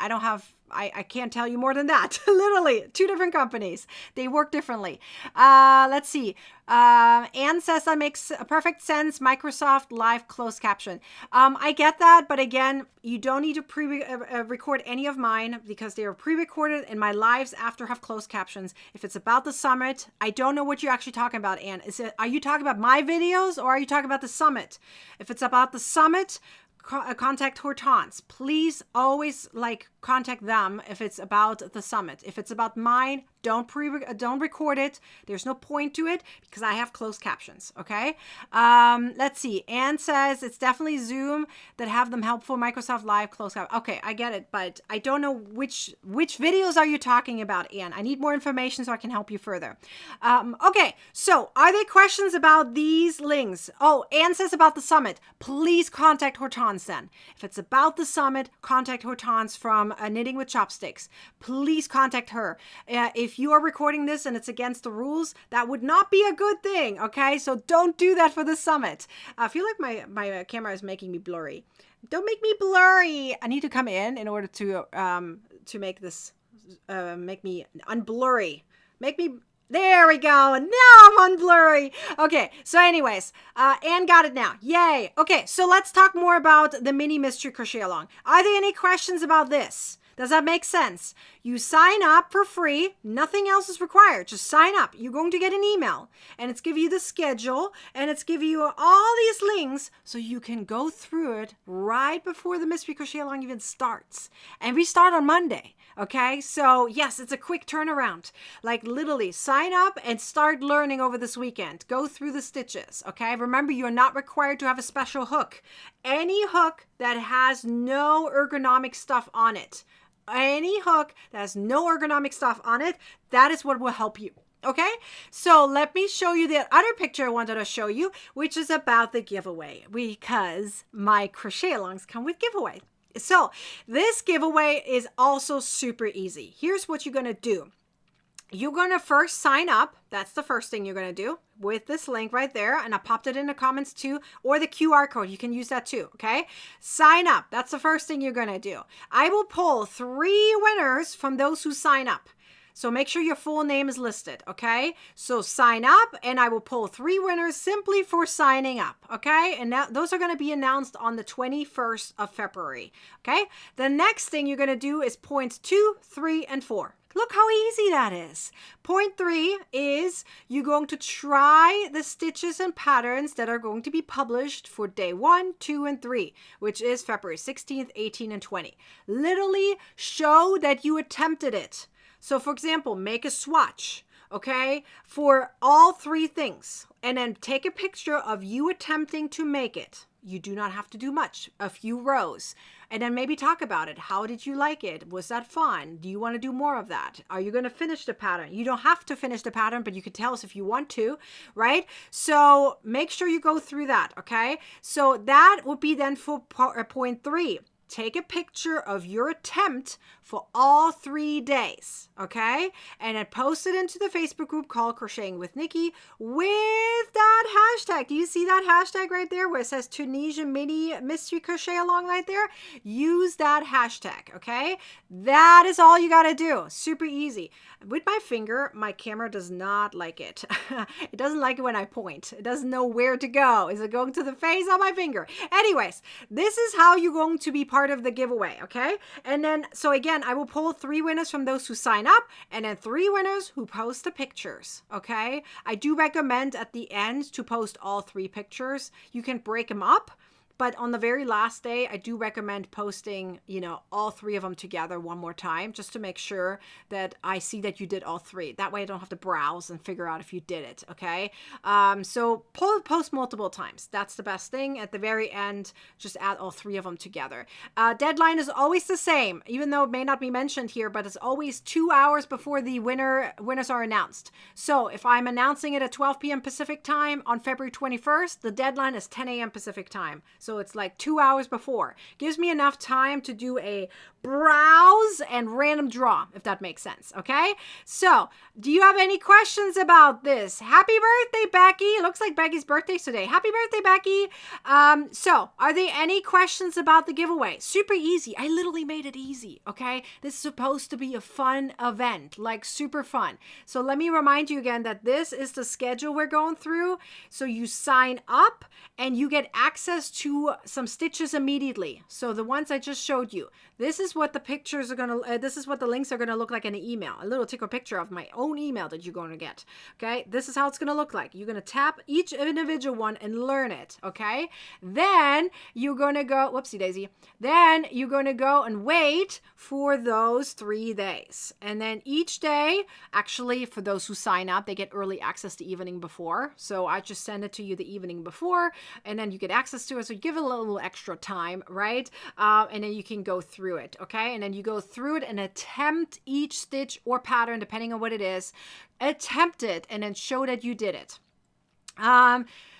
I can't tell you more than that. Literally, 2 different companies. They work differently. Let's see. Anne says that makes perfect sense. Microsoft Live closed caption. I get that, but again, you don't need to record any of mine because they are pre-recorded, and my lives after have closed captions. If it's about the summit, I don't know what you're actually talking about, Anne. Are you talking about my videos or are you talking about the summit? If it's about the summit, contact Hortense. Please always contact them if it's about the summit. If it's about mine, don't record it. There's no point to it because I have closed captions, okay? Let's see. Anne says it's definitely Zoom that have them helpful. Microsoft Live closed captions. Okay, I get it, but I don't know which videos are you talking about, Anne? I need more information so I can help you further. Okay, so are there questions about these links? Oh, Anne says about the summit. Please contact Hortense. Hortense then. If it's about the summit, contact Hortense from Knitting with Chopsticks. Please contact her. If you are recording this and it's against the rules, that would not be a good thing, okay? So don't do that for the summit. I feel like my camera is making me blurry. Don't make me blurry. I need to come in order to make this, make me unblurry. Make me... There we go. And now I'm unblurry. Okay. So anyways, Anne got it now. Yay. Okay. So let's talk more about the mini mystery crochet along. Are there any questions about this? Does that make sense? You sign up for free. Nothing else is required. Just sign up. You're going to get an email and it's give you the schedule and it's give you all these links so you can go through it right before the mystery crochet along even starts. And we start on Monday. Okay, so yes, it's a quick turnaround. Like literally sign up and start learning over this weekend. Go through the stitches. Okay, remember you're not required to have a special hook. Any hook that has no ergonomic stuff on it. Any hook that has no ergonomic stuff on it, that is what will help you. Okay, so let me show you the other picture I wanted to show you, which is about the giveaway because my crochet alongs come with giveaway. So this giveaway is also super easy. Here's what you're going to do. You're going to first sign up. That's the first thing you're going to do with this link right there. And I popped it in the comments too, or the QR code. You can use that too. Okay. Sign up. That's the first thing you're going to do. I will pull 3 winners from those who sign up. So make sure your full name is listed, okay? So sign up and I will pull 3 winners simply for signing up, okay? And those are going to be announced on the 21st of February, okay? The next thing you're going to do is points 2, 3, and 4. Look how easy that is. Point 3 is you're going to try the stitches and patterns that are going to be published for day 1, 2, and 3, which is February 16th, 18, and 20. Literally show that you attempted it. So for example, make a swatch, okay, for all 3 things, and then take a picture of you attempting to make it. You do not have to do much, a few rows, and then maybe talk about it. How did you like it? Was that fun? Do you want to do more of that? Are you going to finish the pattern? You don't have to finish the pattern, but you can tell us if you want to, right? So make sure you go through that, okay? So that would be then for point 3. Take a picture of your attempt for all 3 days, okay? And then post it into the Facebook group called Crocheting with Nikki with that hashtag. Do you see that hashtag right there where it says Tunisia Mini Mystery Crochet Along right there? Use that hashtag, okay? That is all you got to do. Super easy. With my finger, my camera does not like it. It doesn't like it when I point. It doesn't know where to go. Is it going to the face on my finger? Anyways, this is how you're going to be part of the giveaway, okay? And then, so again, I will pull 3 winners from those who sign up and then 3 winners who post the pictures, okay? I do recommend at the end to post all 3 pictures. You can break them up. But on the very last day, I do recommend posting, you know, all 3 of them together one more time, just to make sure that I see that you did all 3. That way I don't have to browse and figure out if you did it, okay? So post multiple times. That's the best thing. At the very end, just add all 3 of them together. Deadline is always the same, even though it may not be mentioned here, but it's always 2 hours before the winners are announced. So if I'm announcing it at 12 p.m. Pacific time on February 21st, the deadline is 10 a.m. Pacific time. So it's like 2 hours before. Gives me enough time to do a browse and random draw, if that makes sense, okay? So, do you have any questions about this? Happy birthday, Becky. It looks like Becky's birthday today. Happy birthday, Becky. So, are there any questions about the giveaway? Super easy. I literally made it easy, okay? This is supposed to be a fun event, like super fun. So, let me remind you again that this is the schedule we're going through. So, you sign up and you get access to some stitches immediately. So the ones I just showed you, this is what the pictures are going to, this is what the links are going to look like in an email. A little tickle picture of my own email that you're going to get. Okay. This is how it's going to look like. You're going to tap each individual one and learn it. Okay. Then you're going to go, whoopsie daisy. Then you're going to go and wait for those 3 days. And then each day, actually for those who sign up, they get early access the evening before. So I just send it to you the evening before and then you get access to it. So you give it a little extra time, right? And then you can go through it, okay? And then you go through it and attempt each stitch or pattern, depending on what it is. Attempt it and then show that you did it.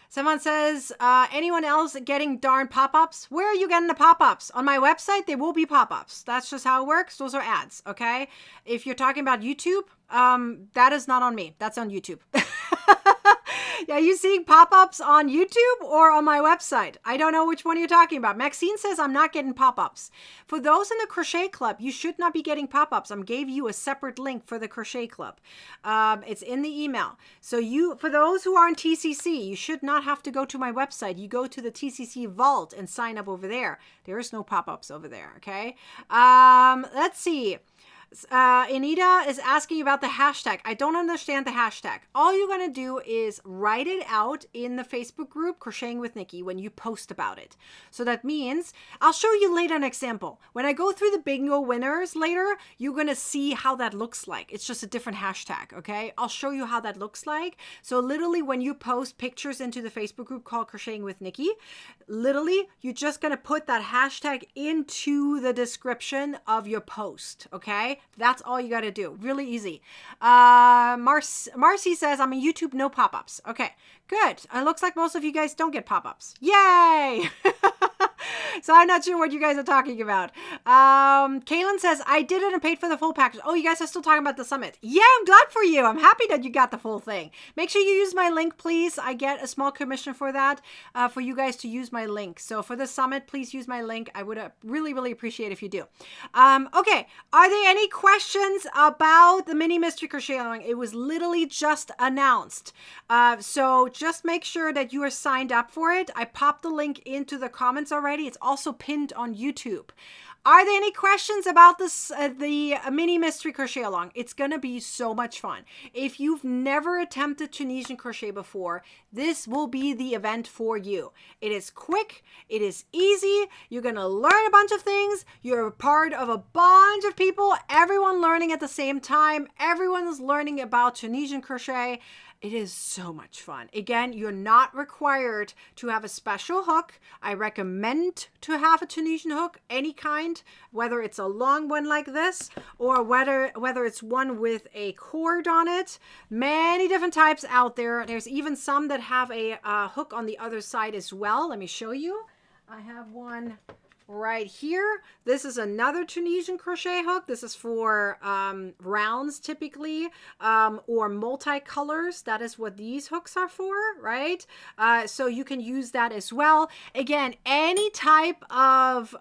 Someone says, anyone else getting darn pop-ups? Where are you getting the pop-ups? On my website, there will be pop-ups. That's just how it works. Those are ads, okay? If you're talking about YouTube, that is not on me. That's on YouTube. Are you seeing pop-ups on YouTube or on my website? I don't know which one you're talking about. Maxine says I'm not getting pop-ups. For those in the Crochet Club, you should not be getting pop-ups. I gave you a separate link for the Crochet Club. It's in the email. So for those who are in TCC, you should not have to go to my website. You go to the TCC Vault and sign up over there. There is no pop-ups over there, okay? Let's see. Anita is asking about the hashtag. I don't understand the hashtag. All you're going to do is write it out in the Facebook group, Crocheting with Nikki, when you post about it. So that means, I'll show you later an example. When I go through the bingo winners later, you're going to see how that looks like. It's just a different hashtag, okay? I'll show you how that looks like. So literally when you post pictures into the Facebook group called Crocheting with Nikki, literally you're just going to put that hashtag into the description of your post, okay? That's all you got to do. Really easy. Marcy says, I'm on YouTube, no pop-ups. Okay, good. It looks like most of you guys don't get pop-ups. Yay! So I'm not sure what you guys are talking about. Kaylin says, I did it and paid for the full package. Oh, you guys are still talking about the summit. Yeah, I'm glad for you. I'm happy that you got the full thing. Make sure you use my link, please. I get a small commission for that, for you guys to use my link. So for the summit, please use my link. I would really, really appreciate if you do. Okay, are there any questions about the mini mystery crochet along? It was literally just announced. So just make sure that you are signed up for it. I popped the link into the comments already. It's also pinned on YouTube. Are there any questions about this, the mini mystery crochet along? It's going to be so much fun. If you've never attempted Tunisian crochet before, this will be the event for you. It is quick. It is easy. You're going to learn a bunch of things. You're a part of a bunch of people, everyone learning at the same time. Everyone's learning about Tunisian crochet. It is so much fun. Again, you're not required to have a special hook. I recommend to have a Tunisian hook, any kind, whether it's a long one like this or whether it's one with a cord on it. Many different types out there. There's even some that have a hook on the other side as well. Let me show you. I have one right here. This is another Tunisian crochet hook. This is for rounds typically, or multicolors. That is what these hooks are for, right? So you can use that as well. Again, any type of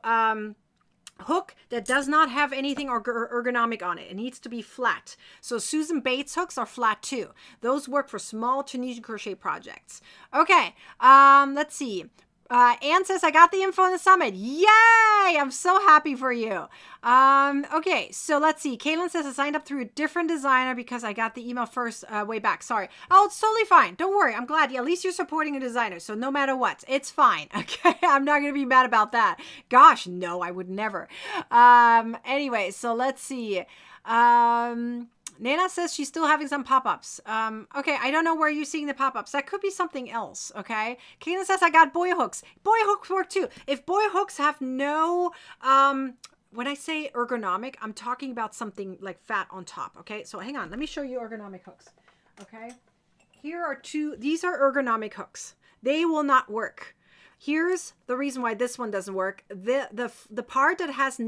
hook that does not have anything ergonomic on it. It needs to be flat. So Susan Bates hooks are flat too. Those work for small Tunisian crochet projects. Okay, let's see. Anne says, I got the info on the summit. Yay! I'm so happy for you. Okay, so let's see. Kaylin says, I signed up through a different designer because I got the email first way back. Sorry. Oh, it's totally fine. Don't worry. I'm glad. Yeah, at least you're supporting a designer. So no matter what, it's fine. Okay, I'm not going to be mad about that. Gosh, no, I would never. Anyway, so let's see. Nana says she's still having some pop-ups. Okay, I don't know where you're seeing the pop-ups. That could be something else, okay? Kaylin says, I got boy hooks. Boy hooks work too. If boy hooks have no, when I say ergonomic, I'm talking about something like fat on top, okay? So hang on, let me show you ergonomic hooks, okay? Here are two, these are ergonomic hooks. They will not work. Here's the reason why this one doesn't work. The part that has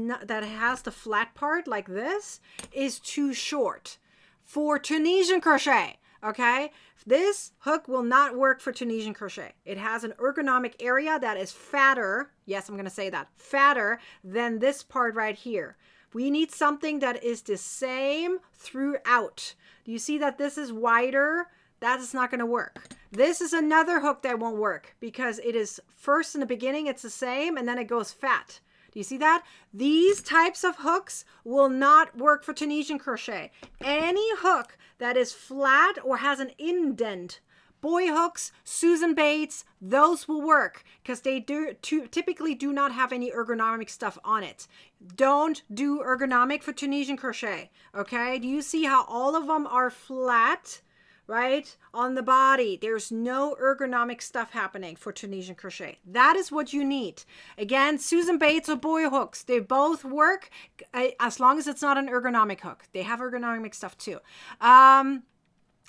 the flat part like this is too short for Tunisian crochet. Okay, this hook will not work for Tunisian crochet. It has an ergonomic area that is fatter. Yes, I'm going to say that, fatter than this part right here. We need something that is the same throughout. Do you see that this is wider? That is not going to work. This is another hook that won't work because it is first in the beginning, it's the same, and then it goes fat. Do you see that? These types of hooks will not work for Tunisian crochet. Any hook that is flat or has an indent, boy hooks, Susan Bates, those will work because they typically do not have any ergonomic stuff on it. Don't do ergonomic for Tunisian crochet, okay? Do you see how all of them are flat? Right? On the body, there's no ergonomic stuff happening for Tunisian crochet. That is what you need. Again, Susan Bates or boy hooks, they both work as long as it's not an ergonomic hook. They have ergonomic stuff too.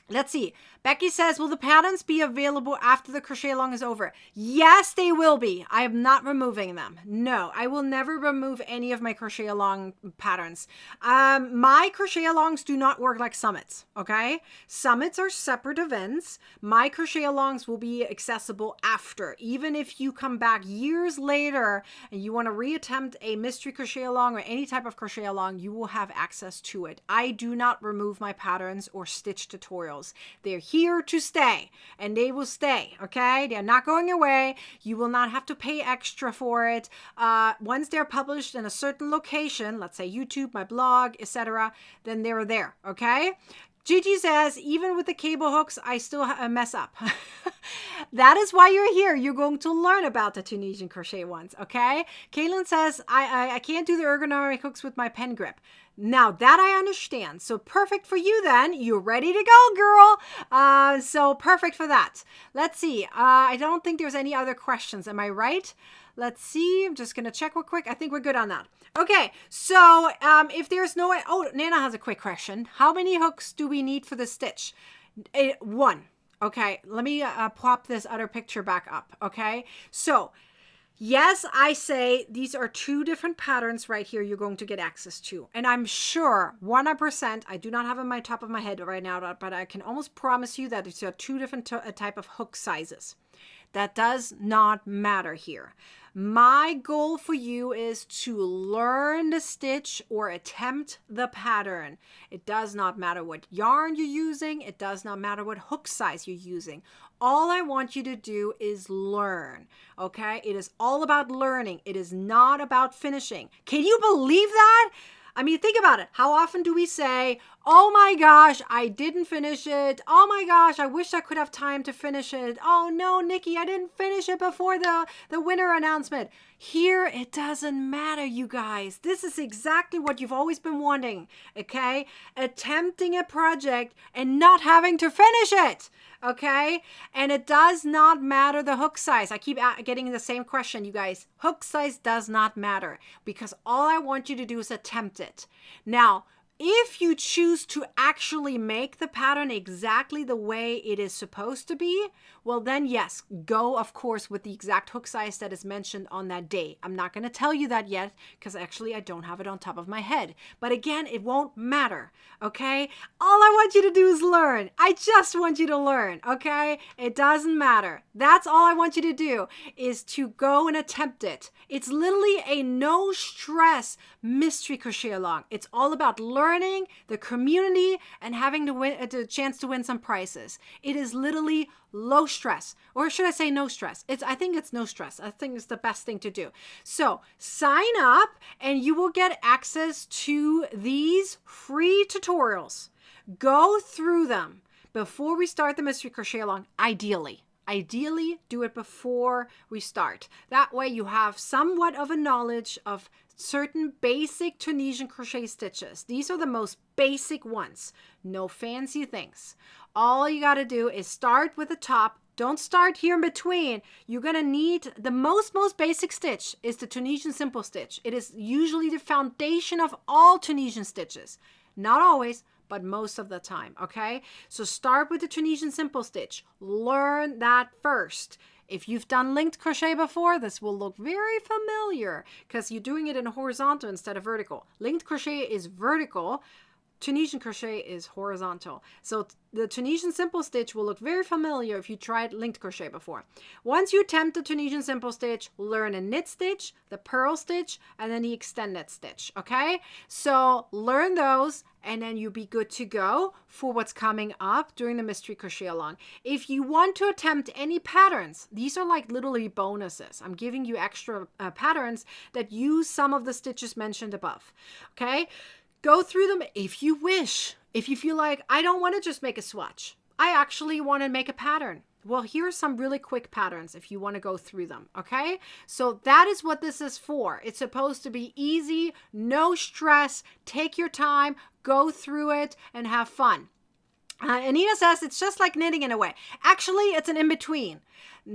Let's see. Becky says, will the patterns be available after the crochet along is over? Yes, they will be. I am not removing them. No, I will never remove any of my crochet along patterns. My crochet alongs do not work like summits, okay? Summits are separate events. My crochet alongs will be accessible after. Even if you come back years later and you want to reattempt a mystery crochet along or any type of crochet along, you will have access to it. I do not remove my patterns or stitch tutorials. They're here to stay, and they will stay, okay? They're not going away. You will not have to pay extra for it. Once they're published in a certain location, let's say YouTube, my blog, etc., then they're there, okay? Gigi says, even with the cable hooks, I still mess up. That is why you're here. You're going to learn about the Tunisian crochet ones, okay? Kaylin says, I can't do the ergonomic hooks with my pen grip. Now that I understand. So perfect for you then. You're ready to go, girl. So perfect for that. Let's see. I don't think there's any other questions. Am I right? Let's see. I'm just going to check real quick. I think we're good on that. Okay. So if there's no way. Oh, Nana has a quick question. How many hooks do we need for the stitch? One. Okay. Let me plop this other picture back up. Okay. So yes, I say these are two different patterns right here you're going to get access to. And I'm sure 100%, I do not have in my top of my head right now, but I can almost promise you that it's two different type of hook sizes. That does not matter here. My goal for you is to learn the stitch or attempt the pattern. It does not matter what yarn you're using. It does not matter what hook size you're using. All I want you to do is learn, okay? It is all about learning. It is not about finishing. Can you believe that? I mean, think about it. How often do we say, oh my gosh, I didn't finish it. Oh my gosh, I wish I could have time to finish it. Oh no, Nikki, I didn't finish it before the winner announcement. Here, it doesn't matter, you guys. This is exactly what you've always been wanting, okay? Attempting a project and not having to finish it, okay? And it does not matter the hook size. I keep getting the same question, you guys. Hook size does not matter because all I want you to do is attempt it. Now, if you choose to actually make the pattern exactly the way it is supposed to be, well then yes, go of course with the exact hook size that is mentioned on that day. I'm not going to tell you that yet because actually I don't have it on top of my head. But again, it won't matter, okay? All I want you to do is learn. I just want you to learn, okay? It doesn't matter. That's all I want you to do is to go and attempt it. It's literally a no stress mystery crochet along. It's all about learning, the community, and having the chance to win some prizes. It is literally low stress, or should I say no stress? I think it's no stress. I think it's the best thing to do. So sign up and you will get access to these free tutorials. Go through them before we start the mystery crochet along, ideally. Ideally, do it before we start. That way you have somewhat of a knowledge of certain basic Tunisian crochet stitches. These are the most basic ones. No fancy things. All you got to do is start with the top. Don't start here in between. You're going to need the most basic stitch is the Tunisian simple stitch. It is usually the foundation of all Tunisian stitches. Not always, but most of the time, okay? So start with the Tunisian simple stitch. Learn that first. If you've done linked crochet before, this will look very familiar because you're doing it in horizontal instead of vertical. Linked crochet is vertical. Tunisian crochet is horizontal. So the Tunisian simple stitch will look very familiar if you tried linked crochet before. Once you attempt the Tunisian simple stitch, learn a knit stitch, the purl stitch, and then the extended stitch, okay? So learn those and then you'll be good to go for what's coming up during the mystery crochet along. If you want to attempt any patterns, these are like literally bonuses. I'm giving you extra patterns that use some of the stitches mentioned above, okay? Go through them if you wish. If you feel like, I don't want to just make a swatch. I actually want to make a pattern. Well, here are some really quick patterns if you want to go through them, okay? So that is what this is for. It's supposed to be easy, no stress, take your time, go through it, and have fun. Anita says it's just like knitting in a way. Actually, it's an in-between.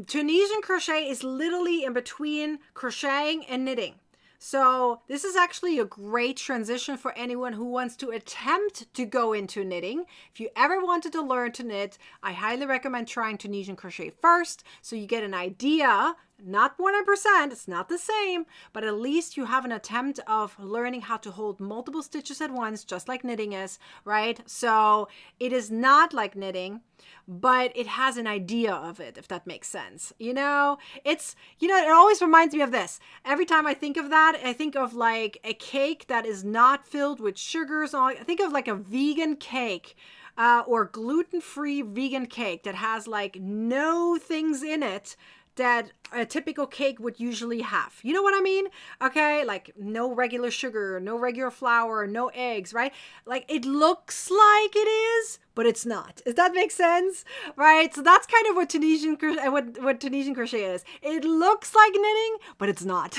Tunisian crochet is literally in between crocheting and knitting. So this is actually a great transition for anyone who wants to attempt to go into knitting. If you ever wanted to learn to knit, I highly recommend trying Tunisian crochet first, so you get an idea. Not 100%, it's not the same, but at least you have an attempt of learning how to hold multiple stitches at once, just like knitting is, right? So it is not like knitting, but it has an idea of it, if that makes sense. It always reminds me of this. Every time I think of that, I think of like a cake that is not filled with sugars. I think of like a vegan cake. Or gluten-free vegan cake that has like no things in it that a typical cake would usually have. You know what I mean? Okay, like no regular sugar, no regular flour, no eggs, right? Like it looks like it is, but it's not. Does that make sense? Right? So that's kind of what Tunisian crochet is. It looks like knitting, but it's not.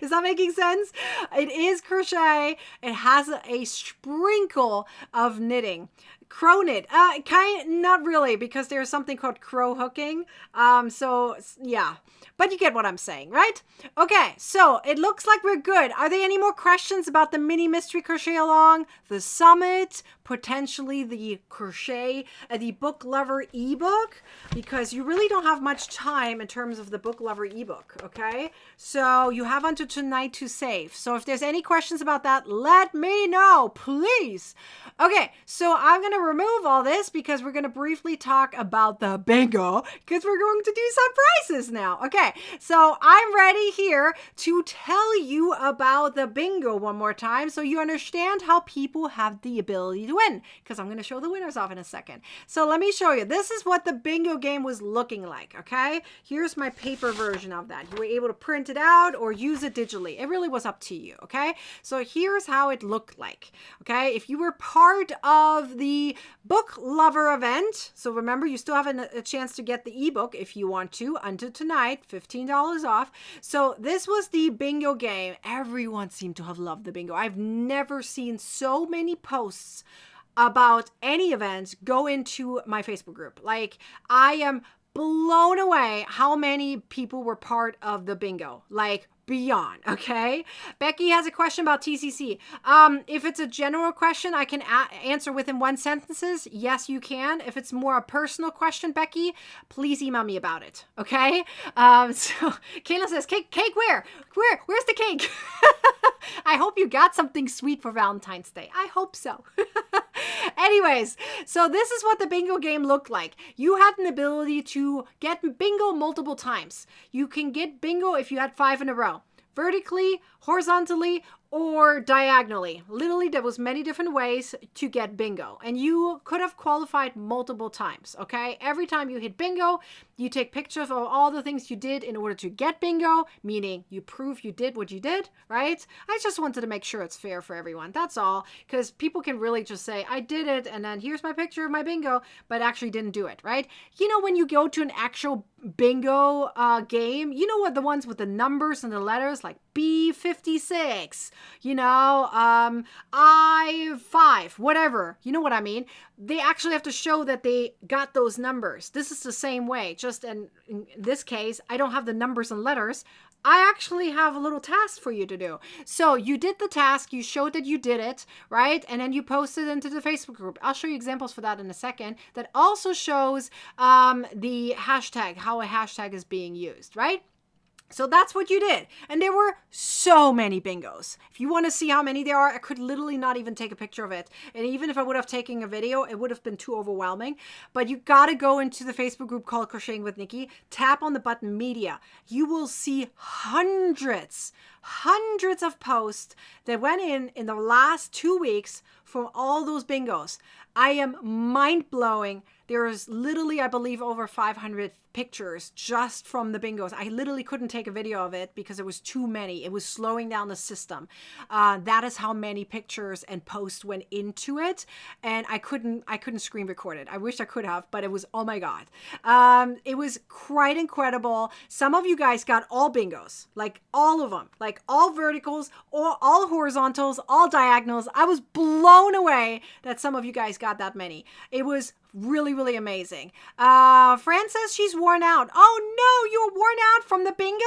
Is that making sense? It is crochet. It has a sprinkle of knitting. Crow knit, not really, because there's something called crow hooking. So yeah, but you get what I'm saying, right? Okay, so it looks like we're good. Are there any more questions about the mini mystery crochet along, the summit, potentially the crochet, the book lover ebook? Because you really don't have much time in terms of the book lover ebook. Okay, so you have until tonight to save. So if there's any questions about that, let me know, please. Okay, so I'm going to remove all this because we're going to briefly talk about the bingo, because we're going to do some prizes now. Okay, so I'm ready here to tell you about the bingo one more time so you understand how people have the ability to win, because I'm going to show the winners off in a second. So let me show you. This is what the bingo game was looking like, okay? Here's my paper version of that. You were able to print it out or use it digitally. It really was up to you, okay? So here's how it looked like, okay? If you were part of the book lover event, so remember, you still have a chance to get the ebook if you want to until tonight, $15 off. So this was the bingo game. Everyone seemed to have loved the bingo. I've never seen so many posts about any events go into my Facebook group. Like, I am blown away how many people were part of the bingo. Like, beyond. Okay, Becky has a question about TCC. If it's a general question, I can answer within one sentences. Yes, you can. If it's more a personal question, Becky, please email me about it. Okay. So Kayla says, cake where's the cake? I hope you got something sweet for Valentine's Day. I hope so. Anyways, so this is what the bingo game looked like. You had an ability to get bingo multiple times. You can get bingo if you had 5 in a row, vertically, horizontally, or diagonally. Literally, there was many different ways to get bingo, and you could have qualified multiple times. Okay, every time you hit bingo, you take pictures of all the things you did in order to get bingo, meaning you prove you did what you did, right? I just wanted to make sure it's fair for everyone. That's all, because people can really just say, I did it, and then here's my picture of my bingo, but actually didn't do it, right? You know, when you go to an actual bingo game, you know what, the ones with the numbers and the letters, like B56, you know, I5, whatever, you know what I mean? They actually have to show that they got those numbers. This is the same way, just in this case, I don't have the numbers and letters. I actually have a little task for you to do. So you did the task, you showed that you did it, right? And then you posted into the Facebook group. I'll show you examples for that in a second. That also shows the hashtag, how a hashtag is being used, right? So that's what you did. And there were so many bingos. If you want to see how many there are, I could literally not even take a picture of it. And even if I would have taken a video, it would have been too overwhelming. But you got to go into the Facebook group called Crocheting with Nikki, tap on the button media. You will see hundreds of posts that went in the last 2 weeks from all those bingos. I am mind-blowing. There is literally, I believe, over 500 pictures just from the bingos. I literally couldn't take a video of it because it was too many. It was slowing down the system. That is how many pictures and posts went into it. And I couldn't screen record it. I wish I could have, but it was, oh my God. It was quite incredible. Some of you guys got all bingos, like all of them, like all verticals, or all horizontals, all diagonals. I was blown away that some of you guys got that many. It was Really, really amazing. Fran says she's worn out. Oh no, you're worn out from the bingo?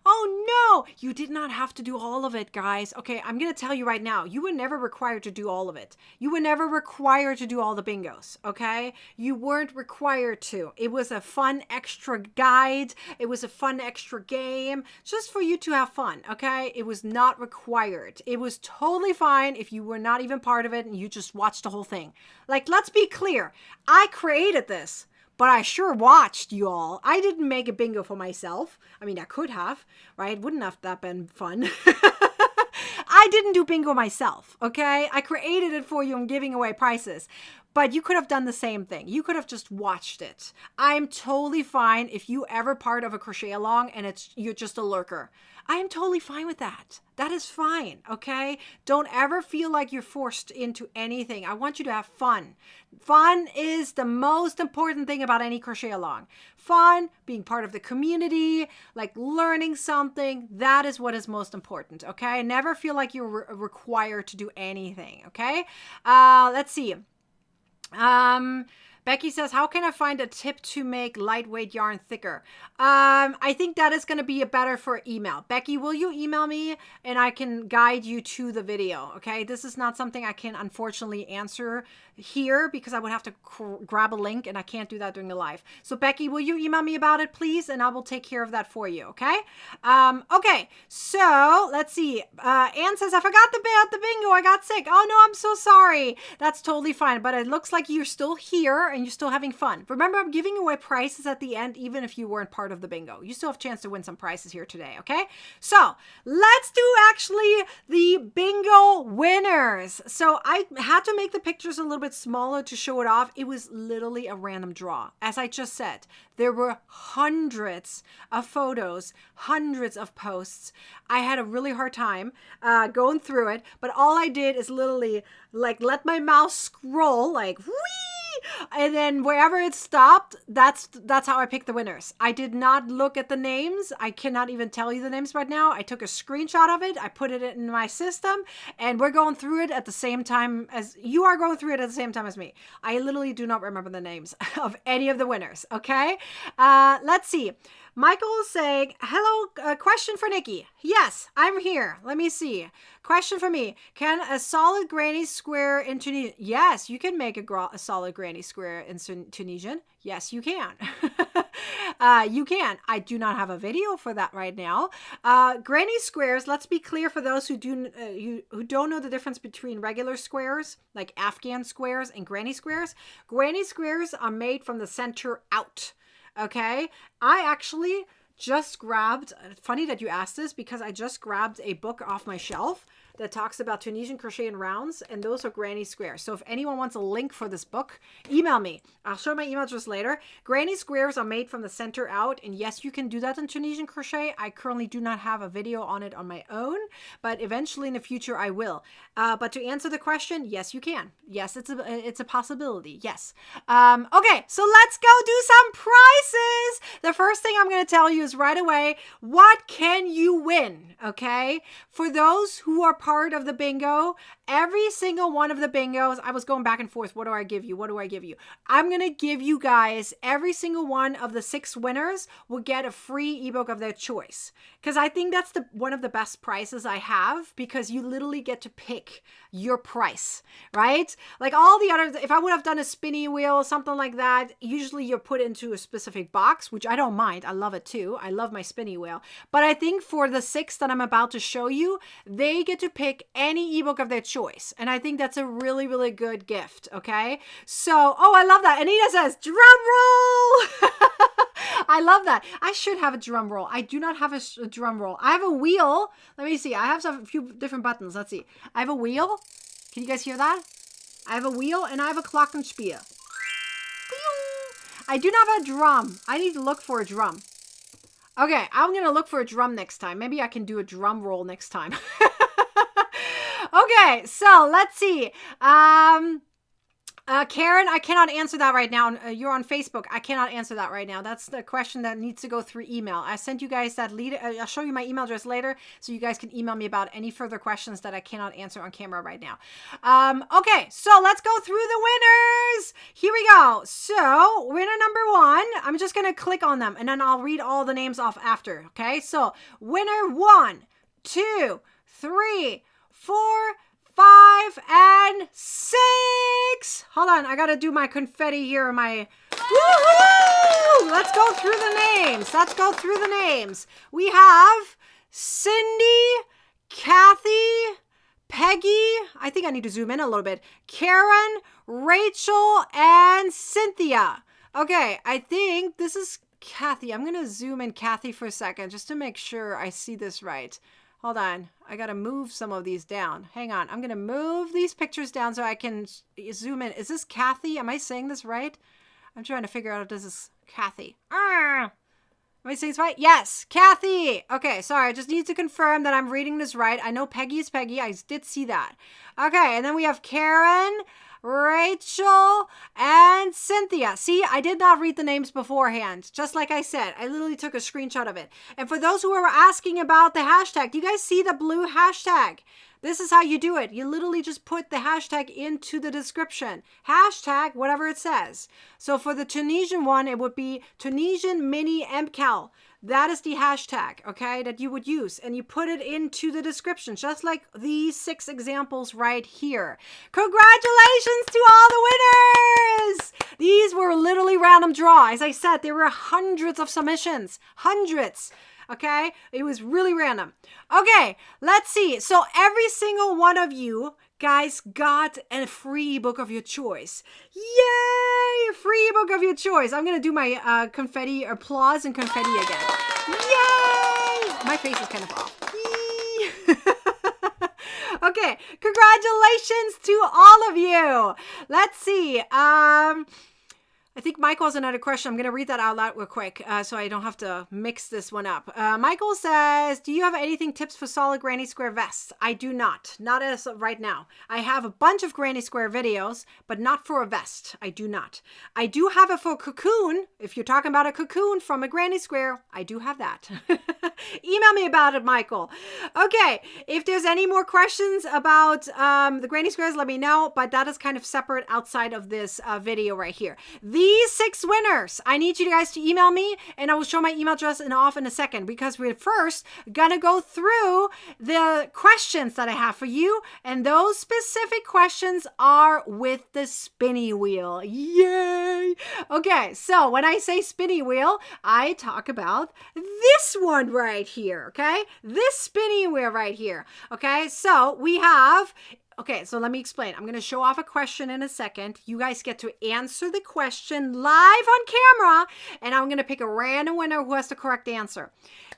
Oh no, you did not have to do all of it, guys. Okay, I'm going to tell you right now, you were never required to do all of it. You were never required to do all the bingos, okay? You weren't required to. It was a fun extra guide. It was a fun extra game just for you to have fun, okay? It was not required. It was totally fine if you were not even part of it and you just watched the whole thing. Like, let's be clear. I created this, but I sure watched you all. I didn't make a bingo for myself. I mean, I could have, right? Wouldn't have that been fun? I didn't do bingo myself, okay? I created it for you and giving away prizes. But you could have done the same thing. You could have just watched it. I'm totally fine if you ever part of a crochet along and you're just a lurker. I am totally fine with that. That is fine, okay? Don't ever feel like you're forced into anything. I want you to have fun. Fun is the most important thing about any crochet along. Fun, being part of the community, like learning something, that is what is most important, okay? Never feel like you're required to do anything, okay? Let's see. Becky says, how can I find a tip to make lightweight yarn thicker? I think that is going to be better for email. Becky, will you email me and I can guide you to the video? Okay. This is not something I can unfortunately answer here because I would have to grab a link and I can't do that during the live. So Becky, will you email me about it, please? And I will take care of that for you. Okay. Okay. So let's see. Anne says, I forgot about the bingo. I got sick. Oh no, I'm so sorry. That's totally fine. But it looks like you're still here and you're still having fun. Remember, I'm giving away prizes at the end, even if you weren't part of the bingo. You still have a chance to win some prizes here today, okay? So let's do actually the bingo winners. So I had to make the pictures a little bit smaller to show it off. It was literally a random draw. As I just said, there were hundreds of photos, hundreds of posts. I had a really hard time going through it, but all I did is literally like let my mouse scroll like whee! And then wherever it stopped, that's how I picked the winners. I did not look at the names. I cannot even tell you the names right now. I took a screenshot of it. I put it in my system and we're going through it at the same time as you are going through it at the same time as me. I literally do not remember the names of any of the winners. Okay. Let's see. Michael is saying, hello, question for Nikki. Yes, I'm here. Let me see. Question for me. Can a solid granny square in Tunisian? Yes, you can make a solid granny square in Tunisian. Yes, you can. You can. I do not have a video for that right now. Granny squares, let's be clear for those who don't know the difference between regular squares, like Afghan squares and granny squares. Granny squares are made from the center out. Okay, I actually just grabbed, funny that you asked this because I just grabbed a book off my shelf that talks about Tunisian crochet in rounds, and those are granny squares. So if anyone wants a link for this book, email me. I'll show my email address later. Granny squares are made from the center out, and yes, you can do that in Tunisian crochet. I currently do not have a video on it on my own, but eventually in the future I will. But to answer the question, yes, you can. Yes, it's a possibility. Yes. Okay, so let's go do some prizes. The first thing I'm going to tell you is right away, what can you win? Okay, for those who are part of the bingo, every single one of the bingos, I was going back and forth. What do I give you? What do I give you? I'm going to give you guys, every single one of the 6 winners will get a free ebook of their choice. Because I think that's one of the best prizes I have, because you literally get to pick your price, right? Like all the others, if I would have done a spinny wheel, something like that, usually you're put into a specific box, which I don't mind. I love it too. I love my spinny wheel. But I think for the 6 that I'm about to show you, they get to pick any ebook of their choice. And I think that's a really, really good gift. Okay. So, oh, I love that. Anita says, drum roll. I love that. I should have a drum roll. I do not have a drum roll. I have a wheel. Let me see. I have a few different buttons. Let's see. I have a wheel. Can you guys hear that? I have a wheel and I have a glockenspiel. I do not have a drum. I need to look for a drum. Okay, I'm going to look for a drum next time. Maybe I can do a drum roll next time. Okay, so let's see. Karen, I cannot answer that right now. You're on Facebook. I cannot answer that right now. That's the question that needs to go through email. I sent you guys that lead. I'll show you my email address later so you guys can email me about any further questions that I cannot answer on camera right now. Okay, so let's go through the winners. Here we go. So winner number 1, I'm just going to click on them and then I'll read all the names off after. Okay, so winner 1, 2, 3, 4, 5, and 6. Hold on, I gotta do my confetti here. Woohoo! Let's go through the names. We have Cindy, Kathy, Peggy. I think I need to zoom in a little bit. Karen, Rachel, and Cynthia. Okay, I think this is Kathy. I'm gonna zoom in Kathy for a second just to make sure I see this right. Hold on. I got to move some of these down. Hang on. I'm going to move these pictures down so I can zoom in. Is this Kathy? Am I saying this right? I'm trying to figure out if this is Kathy. Am I saying this right? Yes, Kathy. Okay, sorry. I just need to confirm that I'm reading this right. I know Peggy is Peggy. I did see that. Okay, and then we have Karen, Rachel, and Cynthia. See, I did not read the names beforehand. Just like I said, I literally took a screenshot of it. And for those who are asking about the hashtag, do you guys see the blue hashtag? This is how you do it. You literally just put the hashtag into the description. Hashtag, whatever it says. So for the Tunisian one, it would be Tunisian Mini MCAL. That is the hashtag, okay, that you would use. And you put it into the description, just like these 6 examples right here. Congratulations to all the winners! These were literally random draw. As I said, there were hundreds of submissions. Hundreds. Okay, it was really random. Okay, let's see. So every single one of you guys got a free ebook of your choice. Yay! A free ebook of your choice. I'm going to do my confetti applause and confetti again. Yay! My face is kind of off. Okay, congratulations to all of you. Let's see. I think Michael has another question. I'm going to read that out loud real quick so I don't have to mix this one up. Michael says, do you have anything tips for solid granny square vests? I do not. Not as of right now. I have a bunch of granny square videos, but not for a vest. I do not. I do have it for cocoon. If you're talking about a cocoon from a granny square, I do have that. Email me about it, Michael. Okay, if there's any more questions about the granny squares, let me know, but that is kind of separate outside of this video right here. These 6 winners, I need you guys to email me, and I will show my email address off in a second, because we're first gonna go through the questions that I have for you, and those specific questions are with the spinny wheel. Yay! Okay, so when I say spinny wheel, I talk about this one right here, okay? This spinning wheel right here, okay? So we have... Okay, so let me explain. I'm going to show off a question in a second. You guys get to answer the question live on camera, and I'm going to pick a random winner who has the correct answer.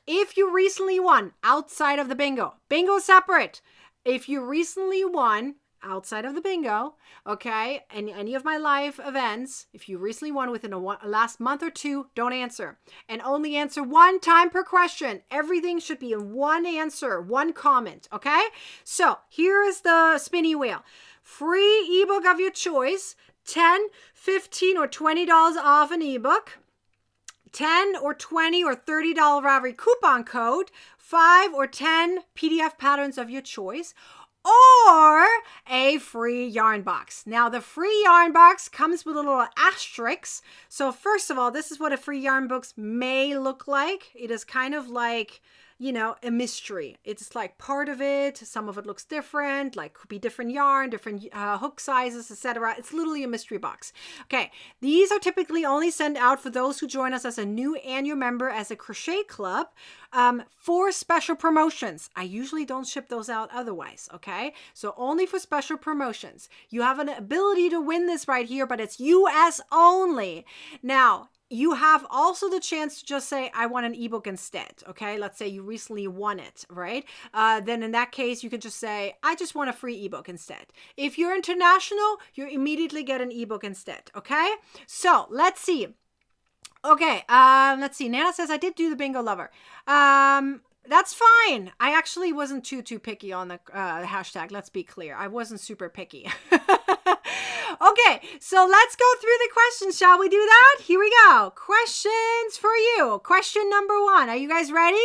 If you recently won outside of the bingo separate. If you recently won outside of the bingo, okay, and any of my live events, if you recently won within a last month or 2, don't answer. And only answer 1 time per question. Everything should be in 1 answer, 1 comment, okay? So here is the spinny wheel. Free ebook of your choice, $10, $15, or $20 off an ebook. 10 or 20 or $30 Ravelry coupon code, 5 or 10 PDF patterns of your choice, or a free yarn box. Now, the free yarn box comes with a little asterisk. So first of all, this is what a free yarn box may look like. It is kind of like, you know, a mystery. It's like part of it. Some of it looks different, like could be different yarn, different hook sizes, etc. It's literally a mystery box. Okay, these are typically only sent out for those who join us as a new annual member as a crochet club for special promotions. I usually don't ship those out otherwise, okay? So only for special promotions. You have an ability to win this right here, but it's US only. Now, you have also the chance to just say, I want an ebook instead, okay? Let's say you recently won it, right? Then in that case, you can just say, I just want a free ebook instead. If you're international, you immediately get an ebook instead, okay? So let's see. Okay, let's see. Nana says, I did do the bingo lover. That's fine. I actually wasn't too picky on the hashtag. Let's be clear. I wasn't super picky. Okay, so let's go through the questions. Shall we do that? Here we go. Questions for you. Question number 1. Are you guys ready?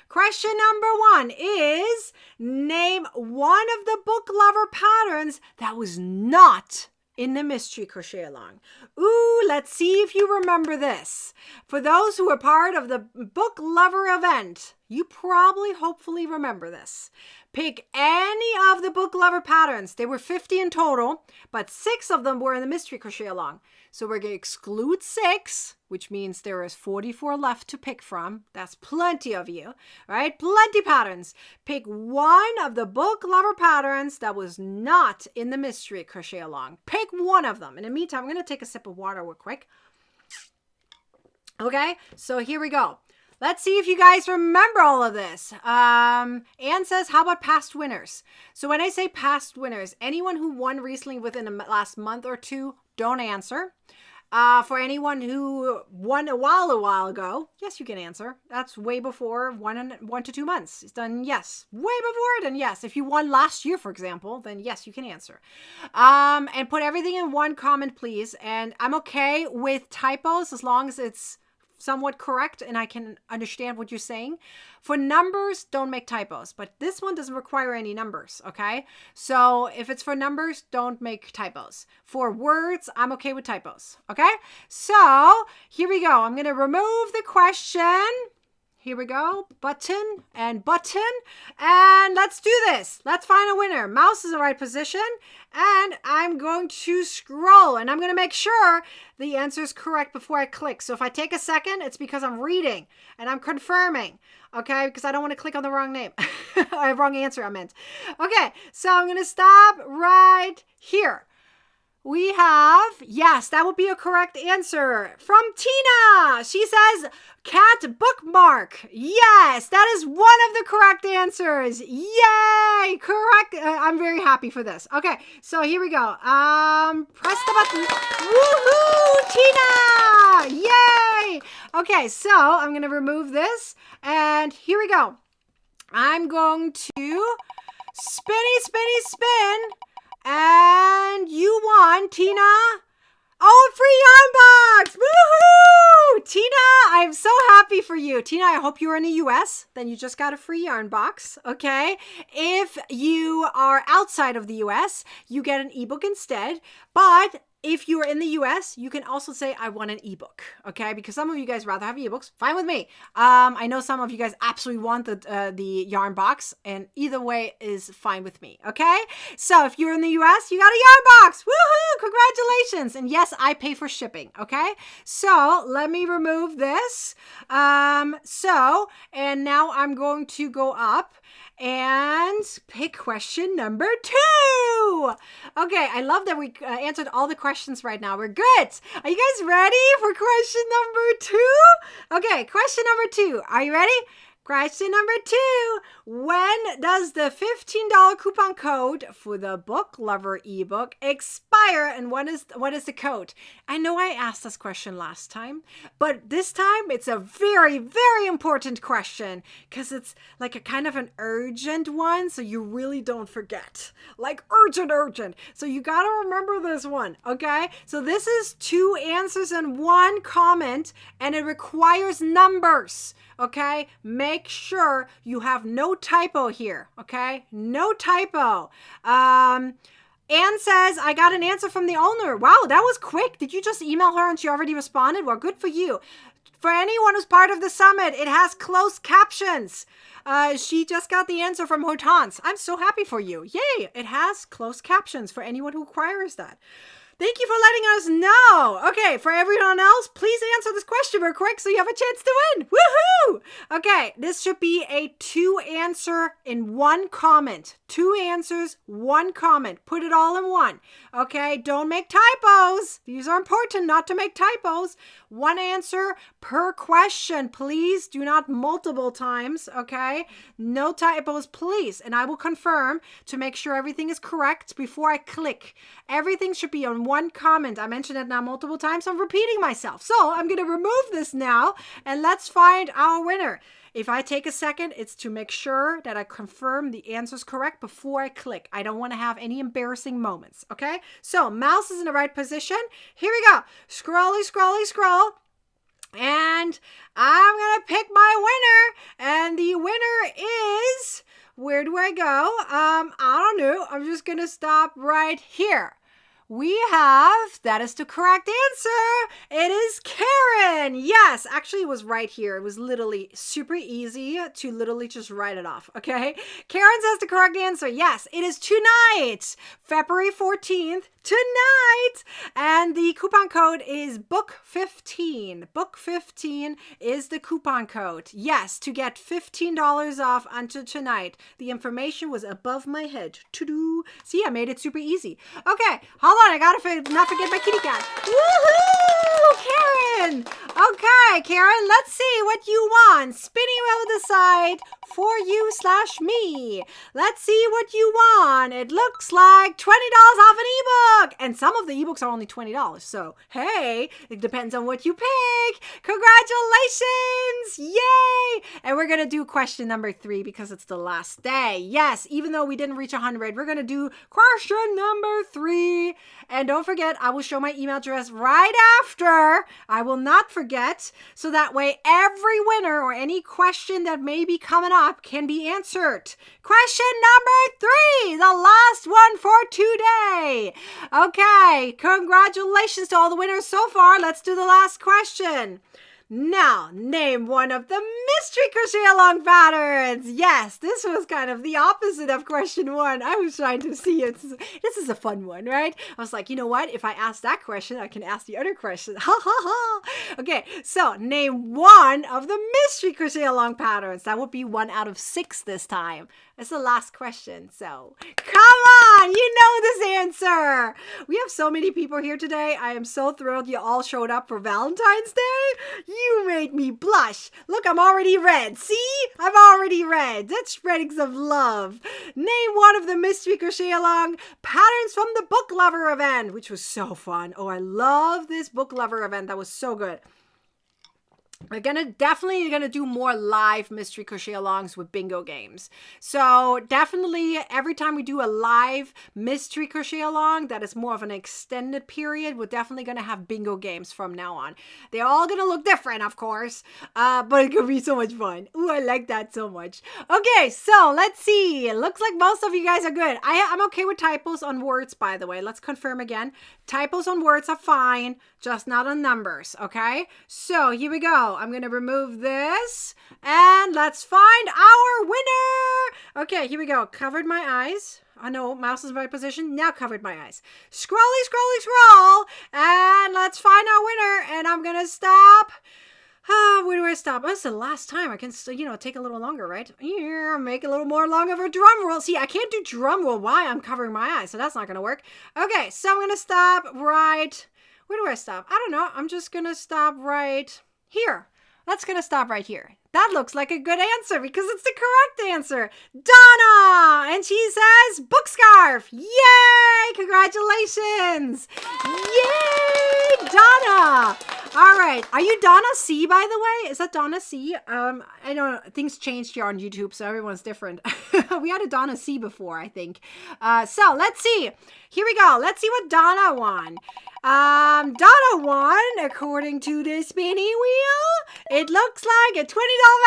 Question number 1 is name one of the book lover patterns that was not in the mystery crochet along. Ooh, let's see if you remember this. For those who are part of the book lover event, you probably hopefully remember this. Pick any of the book lover patterns. There were 50 in total, but 6 of them were in the mystery crochet along. So we're going to exclude 6, which means there is 44 left to pick from. That's plenty of you, right? Plenty patterns. Pick one of the book lover patterns that was not in the mystery crochet along. Pick one of them. In the meantime, I'm going to take a sip of water real quick. Okay, so here we go. Let's see if you guys remember all of this. Anne says, how about past winners? So when I say past winners, anyone who won recently within the last month or 2, don't answer. For anyone who won a while ago, yes, you can answer. That's way before 1 to 2 months. It's done, yes. Way before, then yes. If you won last year, for example, then yes, you can answer. And put everything in one comment, please. And I'm okay with typos as long as it's somewhat correct and I can understand what you're saying. For numbers, don't make typos, but this one doesn't require any numbers, okay? So if it's for numbers, don't make typos. For words, I'm okay with typos, okay? So here we go. I'm going to remove the question. Here we go. Button and button. And let's do this. Let's find a winner. Mouse is in the right position. And I'm going to scroll. And I'm going to make sure the answer is correct before I click. So if I take a second, it's because I'm reading. And I'm confirming. Okay? Because I don't want to click on the wrong name. Wrong answer, I meant. Okay. So I'm going to stop right here. We have, yes, that would be a correct answer from Tina. She says, cat bookmark. Yes, that is one of the correct answers. Yay, correct. I'm very happy for this. Okay, so here we go. Press the button. Woohoo, Tina. Yay. Okay, so I'm going to remove this. And here we go. I'm going to spin. And you won, Tina. Oh, a free yarn box. Woohoo! Tina, I'm so happy for you. Tina, I hope you're in the US. Then you just got a free yarn box, okay? If you are outside of the US, you get an ebook instead. But if you are in the US, you can also say, I want an ebook, okay? Because some of you guys rather have ebooks. Fine with me. I know some of you guys absolutely want the yarn box, and either way is fine with me, okay? So if you're in the US, you got a yarn box. Woohoo! Congratulations. And yes, I pay for shipping, okay? So let me remove this. And now I'm going to go up and pick question number 2. Okay, I love that we answered all the questions right now. We're good. Are you guys ready for question number 2? Okay, question number 2. Are you ready? Question number 2. When does the $15 coupon code for the Book Lover ebook expire, and what is the code? I know I asked this question last time, but this time it's a very, very important question because it's like a kind of an urgent one, so you really don't forget. Like urgent. So you got to remember this one, okay? So this is 2 answers and 1 comment, and it requires numbers. Okay, make sure you have no typo here. Okay, no typo. Anne says, I got an answer from the owner. Wow, that was quick. Did you just email her and she already responded? Well, good for you. For anyone who's part of the summit, it has closed captions. She just got the answer from Hortense. I'm so happy for you. Yay, it has closed captions for anyone who requires that. Thank you for letting us know. Okay, for everyone else, please answer this question real quick so you have a chance to win. Woohoo! Okay, this should be a 2 answer in 1 comment. 2 answers, 1 comment. Put it all in one. Okay, don't make typos. These are important not to make typos. 1 answer per question. Please do not multiple times, okay? No typos, please. And I will confirm to make sure everything is correct before I click. Everything should be on 1 comment. I mentioned it now multiple times. I'm repeating myself. So I'm going to remove this now and let's find our winner. If I take a second, it's to make sure that I confirm the answer is correct before I click. I don't want to have any embarrassing moments, okay? So mouse is in the right position. Here we go. Scrolly, scrolly, scroll. And I'm going to pick my winner. And the winner is, where do I go? I don't know. I'm just going to stop right here. We have, that is the correct answer. It is Karen. Yes, actually it was right here. It was literally super easy to literally just write it off, okay? Karen says the correct answer. Yes, it is tonight, February 14th, tonight. And the coupon code is book15. Book15 is the coupon code. Yes, to get $15 off until tonight. The information was above my head. To-do. See, I made it super easy. Okay, hold on. I gotta not forget my kitty cat. Woohoo! Karen! Okay, Karen, let's see what you want. Spinning wheel decide for you/me. Let's see what you want. It looks like $20 off an ebook. And some of the ebooks are only $20. So, hey, it depends on what you pick. Congratulations! Yay! And we're going to do question number 3 because it's the last day. Yes, even though we didn't reach 100, we're going to do question number 3. And don't forget, I will show my email address right after. I will not forget. So that way, every winner or any question that may be coming up can be answered. Question number 3, the last one for today. Okay, congratulations to all the winners so far. Let's do the last question. Now, name one of the mystery crochet along patterns. Yes, this was kind of the opposite of question 1. I was trying to see it. This is a fun one, right? I was like, you know what? If I ask that question, I can ask the other question. Ha ha ha. Okay, so name one of the mystery crochet along patterns. That would be 1 out of 6 this time. That's the last question. So come on, you know this answer. We have so many people here today. I am so thrilled you all showed up for Valentine's Day. You made me blush. Look, I'm already red. See? I'm already red. That's spreading some love. Name one of the mystery crochet along patterns from the book lover event, which was so fun. Oh, I love this book lover event. That was so good. We're definitely gonna do more live mystery crochet alongs with bingo games. So definitely every time we do a live mystery crochet along that is more of an extended period, we're definitely gonna have bingo games from now on. They're all gonna look different, of course, but it's gonna be so much fun. Ooh, I like that so much. Okay, so let's see. It looks like most of you guys are good. I'm okay with typos on words, by the way. Let's confirm again. Typos on words are fine, just not on numbers, okay? So here we go. I'm going to remove this and let's find our winner. Okay, here we go. Covered my eyes. I know mouse is in the right position. Now covered my eyes. Scrolly, scrolly, scroll. And let's find our winner. And I'm going to stop. Where do I stop? That's the last time. I can still, take a little longer, right? Here, make a little more long of a drum roll. See, I can't do drum roll while I'm covering my eyes, so that's not going to work. Okay, so I'm going to stop right. Where do I stop? I don't know. I'm just going to stop right here. That's going to stop right here. That looks like a good answer because it's the correct answer. Donna! And she says, book scarf. Yay! Congratulations! Yay! Donna! All right. Are you Donna C, by the way? Is that Donna C? I know things changed here on YouTube, so everyone's different. We had a Donna C before, I think. So let's see. Here we go. Let's see what Donna won. Donna won, according to the spinning wheel. It looks like a $20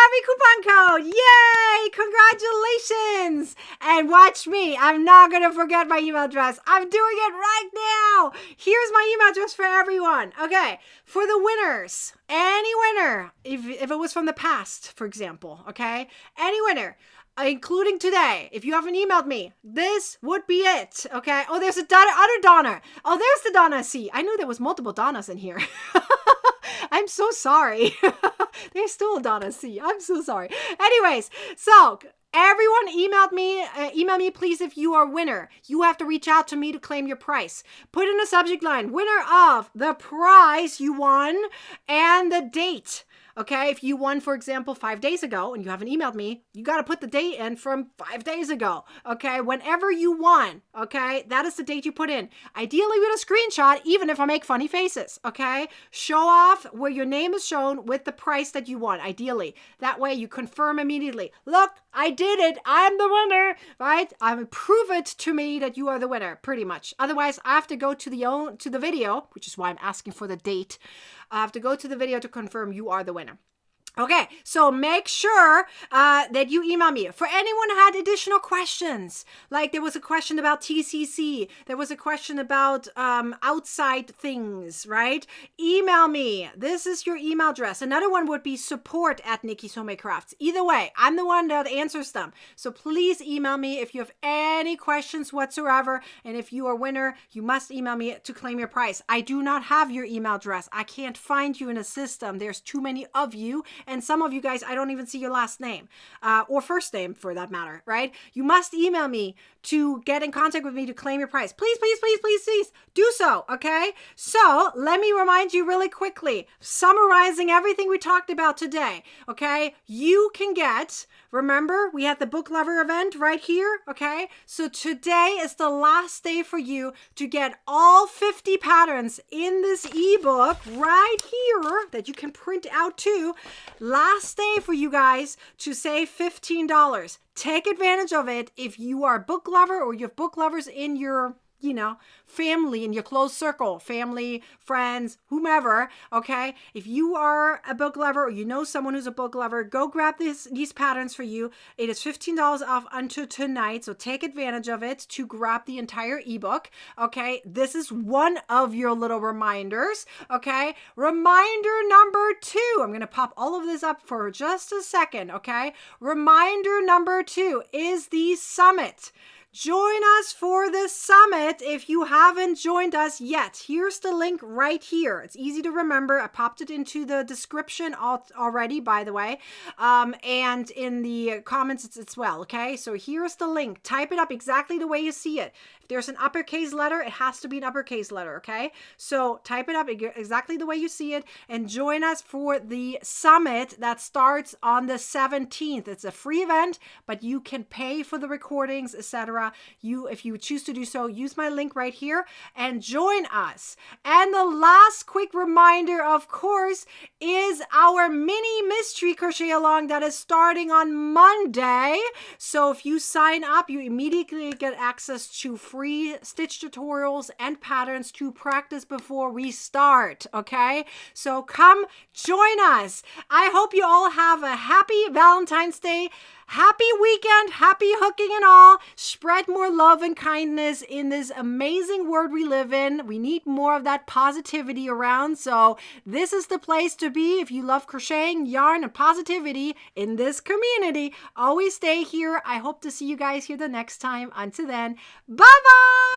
every coupon code. Yay! Congratulations! And watch me. I'm not going to forget my email address. I'm doing it right now. Here's my email address for everyone. Okay. For the winners, any winner, if it was from the past, for example, okay? Any winner, including today, if you haven't emailed me, this would be it, okay? Oh, there's other Donna. Oh, there's the Donna C. I knew there was multiple Donnas in here. I'm so sorry. There's still a Donna C. I'm so sorry. Anyways, so everyone email me please if you are a winner. You have to reach out to me to claim your prize. Put in a subject line, winner of the prize you won and the date. Okay, if you won, for example, 5 days ago and you haven't emailed me, you got to put the date in from 5 days ago. Okay, whenever you won, okay, that is the date you put in. Ideally with a screenshot, even if I make funny faces. Okay, show off where your name is shown with the price that you won, ideally. That way you confirm immediately. Look, I did it. I'm the winner, right? Prove it to me that you are the winner, pretty much. Otherwise, I have to go to the video, which is why I'm asking for the date. I have to go to the video to confirm you are the winner. Okay, so make sure that you email me. For anyone who had additional questions, like there was a question about TCC, there was a question about outside things, right? Email me. This is your email address. Another one would be support@Nikki'sHomemadeCrafts. Either way, I'm the one that answers them. So please email me if you have any questions whatsoever. And if you are a winner, you must email me to claim your prize. I do not have your email address. I can't find you in a system. There's too many of you. And some of you guys, I don't even see your last name or first name for that matter, right? You must email me to get in contact with me to claim your prize. Please, please, please, please, please do so, okay? So let me remind you really quickly, summarizing everything we talked about today, okay? You can get, remember, we had the book lover event right here, okay? So today is the last day for you to get all 50 patterns in this ebook right here that you can print out too. Last day for you guys to save $15. Take advantage of it if you are a book lover or you have book lovers in your, family, in your close circle, family, friends, whomever, okay? If you are a book lover or you know someone who's a book lover, go grab these patterns for you. It is $15 off until tonight, so take advantage of it to grab the entire ebook, okay? This is one of your little reminders, okay? Reminder number 2. I'm going to pop all of this up for just a second, okay? Reminder number 2 is the summit. Join us for the summit if you haven't joined us yet. Here's the link right here. It's easy to remember. I popped it into the description already, by the way, and in the comments as well, okay? So here's the link. Type it up exactly the way you see it. If there's an uppercase letter, it has to be an uppercase letter, okay? So type it up exactly the way you see it and join us for the summit that starts on the 17th. It's a free event, but you can pay for the recordings, etc. If you choose to do so, use my link right here and join us. And the last quick reminder, of course, is our mini mystery crochet along that is starting on Monday. So if you sign up, you immediately get access to free stitch tutorials and patterns to practice before we start, okay? So come join us. I hope you all have a happy Valentine's Day. Happy weekend, happy hooking and all. Spread more love and kindness in this amazing world we live in. We need more of that positivity around. So this is the place to be if you love crocheting, yarn, and positivity in this community. Always stay here. I hope to see you guys here the next time. Until then, bye-bye.